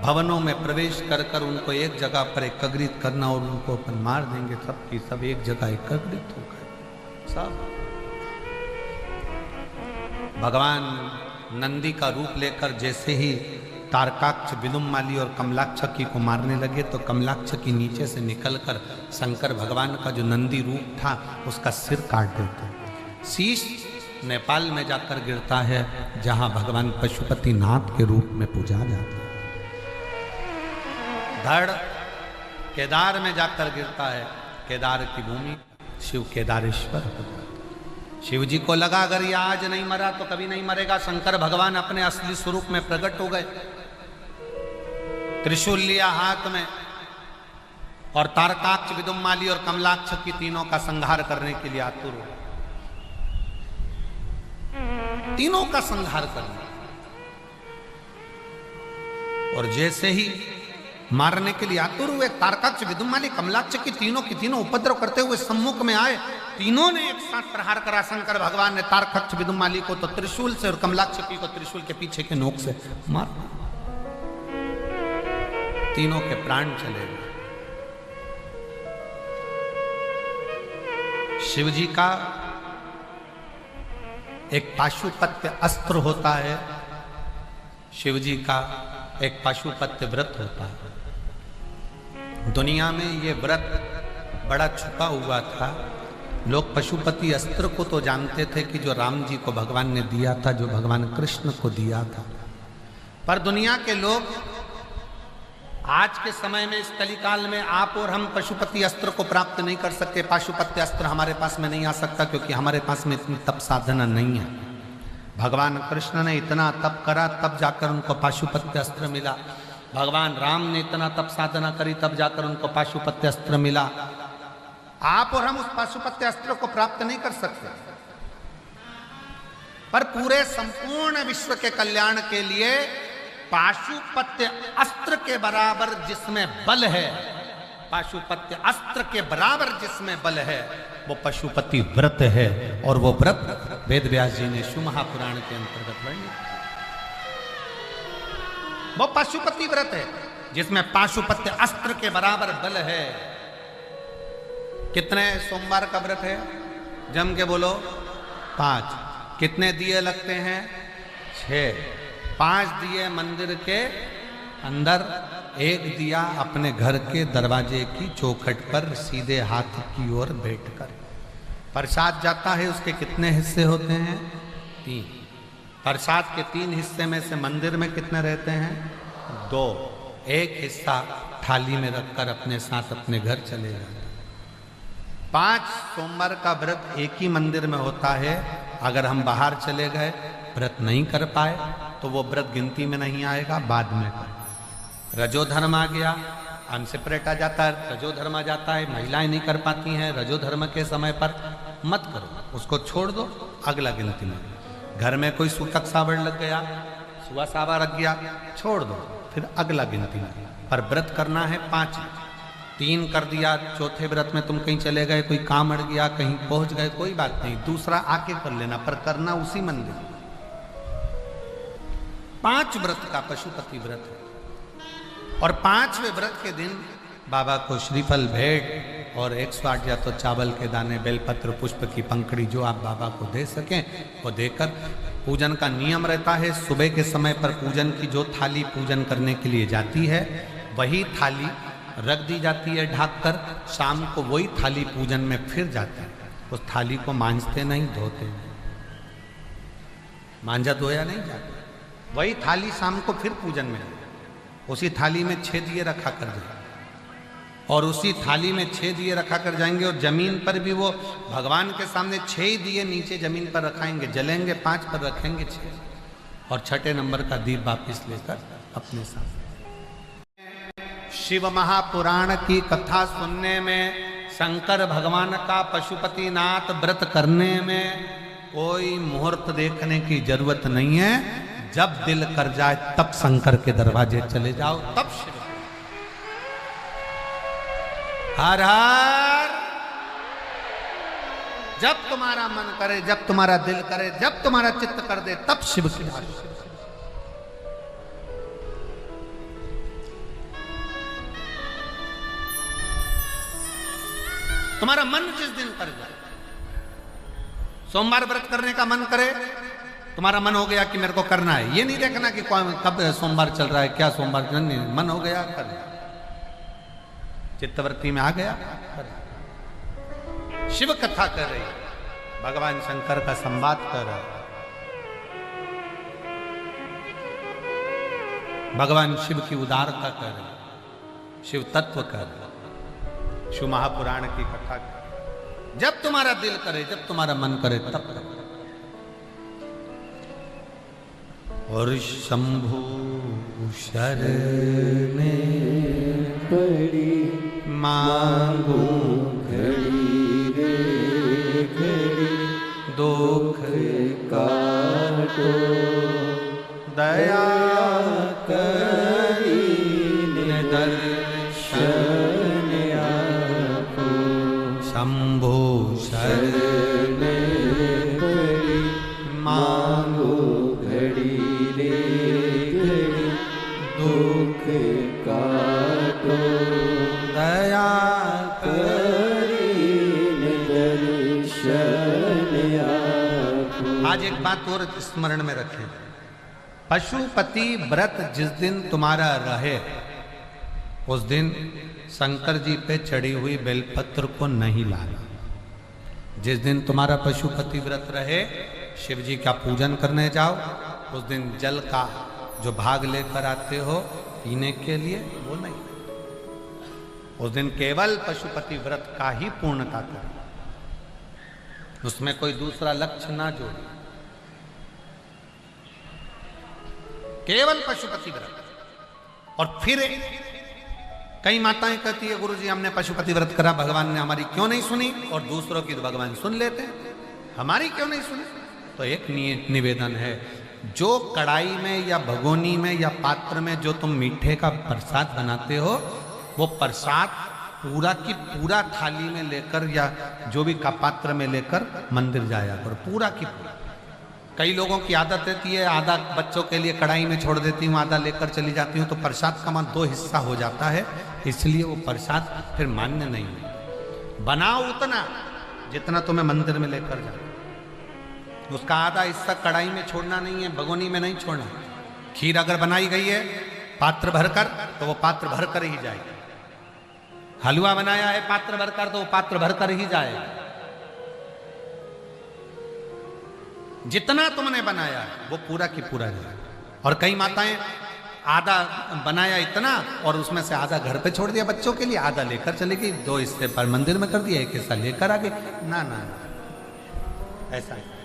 भवनों में प्रवेश कर कर उनको एक जगह पर एकत्रित करना और उनको अपन मार देंगे। सब की सब एक जगह एकत्रित हो गए। सब भगवान नंदी का रूप लेकर जैसे ही तारकाक्ष, विदुम्माली और कमलाक्षकी को मारने लगे तो कमलाक्षकी नीचे से निकलकर शंकर भगवान का जो नंदी रूप था उसका सिर काट देते। शीश नेपाल में जाकर गिरता है जहां भगवान पशुपतिनाथ के रूप में पूजा जाता है। धड़ केदार में जाकर गिरता है, केदार की भूमि शिव केदारेश्वर हो जाता है। शिव जी को लगा अगर ये आज नहीं मरा तो कभी नहीं मरेगा। शंकर भगवान अपने असली स्वरूप में प्रकट हो गए, त्रिशूल लिया हाथ में और तारकाक्ष, विदुम्माली और कमलाक्ष की तीनों का संहार करने के लिए आतुर हो। तीनों का संहार करना, और जैसे ही मारने के लिए आतुर हुए, तारकाक्ष, विदुम्माली, कमलाक्ष की तीनों उपद्रव करते हुए सम्मुख में आए। तीनों ने एक साथ प्रहार करा। शंकर भगवान ने तारकाक्ष, विदुम्माली को तो त्रिशूल से और कमलाक्षकी को त्रिशूल के पीछे के नोक से मार, तीनों के प्राण चले गए। शिव जी का एक पाशुपत्य अस्त्र होता है, शिव जी का एक पाशुपत्य व्रत होता है। दुनिया में ये व्रत बड़ा छुपा हुआ था। लोग पशुपति अस्त्र को तो जानते थे कि जो राम जी को भगवान ने दिया था, जो भगवान कृष्ण को दिया था, पर दुनिया के लोग आज के समय में, इस कलिकाल में आप और हम पशुपति अस्त्र को प्राप्त नहीं कर सकते। पाशुपत्य अस्त्र हमारे पास में नहीं आ सकता क्योंकि हमारे पास में इतनी तप साधना नहीं है। भगवान कृष्ण ने इतना तप करा तब जाकर उनको पाशुपत्य अस्त्र मिला। भगवान राम ने इतना तप साधना करी तब जाकर उनको पाशुपत्य अस्त्र मिला। आप और हम उस पाशुपत्य अस्त्र को प्राप्त नहीं कर सकते, पर पूरे संपूर्ण विश्व के कल्याण के लिए पाशुपत्य अस्त्र के बराबर जिसमें बल है, पाशुपत्य अस्त्र के बराबर जिसमें बल है, वो पशुपति व्रत है। और वो व्रत वेद व्यास जी ने शिव महापुराण के अंतर्गत वर्णित। वो पशुपति व्रत है जिसमें पाशुपत्य अस्त्र के बराबर बल है। कितने सोमवार का व्रत है? जम के बोलो 5। कितने दिए लगते हैं? 6। 5 दिए मंदिर के अंदर, 1 दिया अपने घर के दरवाजे की चौखट पर सीधे हाथ की ओर बैठकर। प्रसाद जाता है, उसके कितने हिस्से होते हैं? 3। प्रसाद के 3 हिस्से में से मंदिर में कितने रहते हैं? 2। 1 हिस्सा थाली में रखकर अपने साथ अपने घर चले जाते। 5 सोमवार का व्रत एक ही मंदिर में होता है। अगर हम बाहर चले गए, व्रत नहीं कर पाए, तो वो व्रत गिनती में नहीं आएगा, बाद में कर। रजोधर्म आ गया, अनसेपरेट आ जाता है, रजोधर्म आ जाता है, महिलाएं नहीं कर पाती हैं, रजोधर्म के समय पर मत करो, उसको छोड़ दो, अगला गिनती में। घर में कोई सूतक सावड़ लग गया, सुआ सावा रख गया, छोड़ दो, फिर अगला गिनती में। पर व्रत करना है 5। 3 कर दिया, चौथे व्रत में तुम कहीं चले गए, कोई काम अड़ गया, कहीं पहुंच गए, कोई बात नहीं, दूसरा आके कर लेना, पर करना उसी मंदिर। 5 व्रत का पशुपति व्रत है। और 5वें व्रत के दिन बाबा को श्रीफल भेंट और 108 या तो चावल के दाने, बेलपत्र, पुष्प की पंखड़ी जो आप बाबा को दे सकें वो देकर पूजन का नियम रहता है। सुबह के समय पर पूजन की जो थाली पूजन करने के लिए जाती है वही थाली रख दी जाती है ढक कर। शाम को वही थाली पूजन में फिर जाती है। उस थाली को मांजते नहीं, धोते नहीं, मांजा धोया नहीं जाता। वही थाली शाम को फिर पूजन में, उसी थाली में 6 दिए रखा कर जाए, और उसी थाली में 6 दिए रखा कर जाएंगे। और जमीन पर भी वो भगवान के सामने 6 दिए नीचे जमीन पर रखाएंगे, जलेंगे, 5 पर रखेंगे 6, और 6ठे नंबर का दीप वापिस लेकर अपने साथ। शिव महापुराण की कथा सुनने में, शंकर भगवान का पशुपतिनाथ व्रत करने में कोई मुहूर्त देखने की जरूरत नहीं है। जब दिल कर जाए तब शंकर के दरवाजे चले जाओ, तब शिव। हर हर। जब तुम्हारा मन करे, जब तुम्हारा दिल करे, जब तुम्हारा चित्त कर दे, तब शिव की आरती। तुम्हारा मन जिस दिन कर जाए, सोमवार व्रत करने का मन करे तुम्हारा मन हो गया कि मेरे को करना है, ये नहीं देखना कि कब सोमवार चल रहा है, क्या सोमवार, नहीं, मन हो गया कर, चित्तवृत्ति में आ गया कर। शिव कथा कर रही, भगवान शंकर का संवाद कर रहा है, भगवान शिव की उदारता कर रही, शिव तत्व कर, शिव महापुराण की कथा कर। जब तुम्हारा दिल करे, जब तुम्हारा मन करे तब करो। और शंभु शरण पड़ी मांगू घड़ी रे घड़ी दुख काटो दया करी दर्शन आपको शंभु शरण पड़ी मांगू घड़ी रे घड़ी दुख काटो दया करी दर्शन आपको। आज एक बात और स्मरण में रखें, पशुपति व्रत जिस दिन तुम्हारा रहे उस दिन शंकर जी पे चढ़ी हुई बेलपत्र को नहीं लाना। जिस दिन तुम्हारा पशुपति व्रत रहे, शिव जी का पूजन करने जाओ, उस दिन जल का जो भाग लेकर आते हो पीने के लिए, वो नहीं। उस दिन केवल पशुपति व्रत का ही पूर्णता करो, उसमें कोई दूसरा लक्ष्य ना जोड़ो, केवल पशुपति व्रत। और फिर कई माताएं कहती है, गुरुजी हमने पशुपति व्रत करा, भगवान ने हमारी क्यों नहीं सुनी, और दूसरों की तो भगवान सुन लेते हैं, हमारी क्यों नहीं सुनी। तो एक निवेदन है, जो कढ़ाई में या भगोनी में या पात्र में जो तुम मीठे का प्रसाद बनाते हो, वो प्रसाद पूरा की पूरा थाली में लेकर या जो भी का पात्र में लेकर मंदिर जाया करो, पूरा की पूरा। कई लोगों की आदत रहती है, आधा बच्चों के लिए कढ़ाई में छोड़ देती हूँ, आधा लेकर चली जाती हूँ, तो प्रसाद का मान 2 हिस्सा हो जाता है, इसलिए वो प्रसाद फिर मान्य नहीं है। बनाओ उतना जितना तुम्हें मंदिर में लेकर जाओ, उसका आधा हिस्सा कढ़ाई में छोड़ना नहीं है, भगोनी में नहीं छोड़ना। खीर अगर बनाई गई है पात्र भरकर, तो वो पात्र भरकर ही जाएगी। हलवा बनाया है पात्र भरकर, तो वो पात्र भरकर ही जाएगा। जितना तुमने बनाया है वो पूरा की पूरा जाएगा। और कई माताएं आधा बनाया इतना और उसमें से आधा घर पे छोड़ दिया बच्चों के लिए, आधा लेकर चली गई, 2 हिस्से पर मंदिर में कर दिया, 1 हिस्सा लेकर आ गई। ना ना, ऐसा है।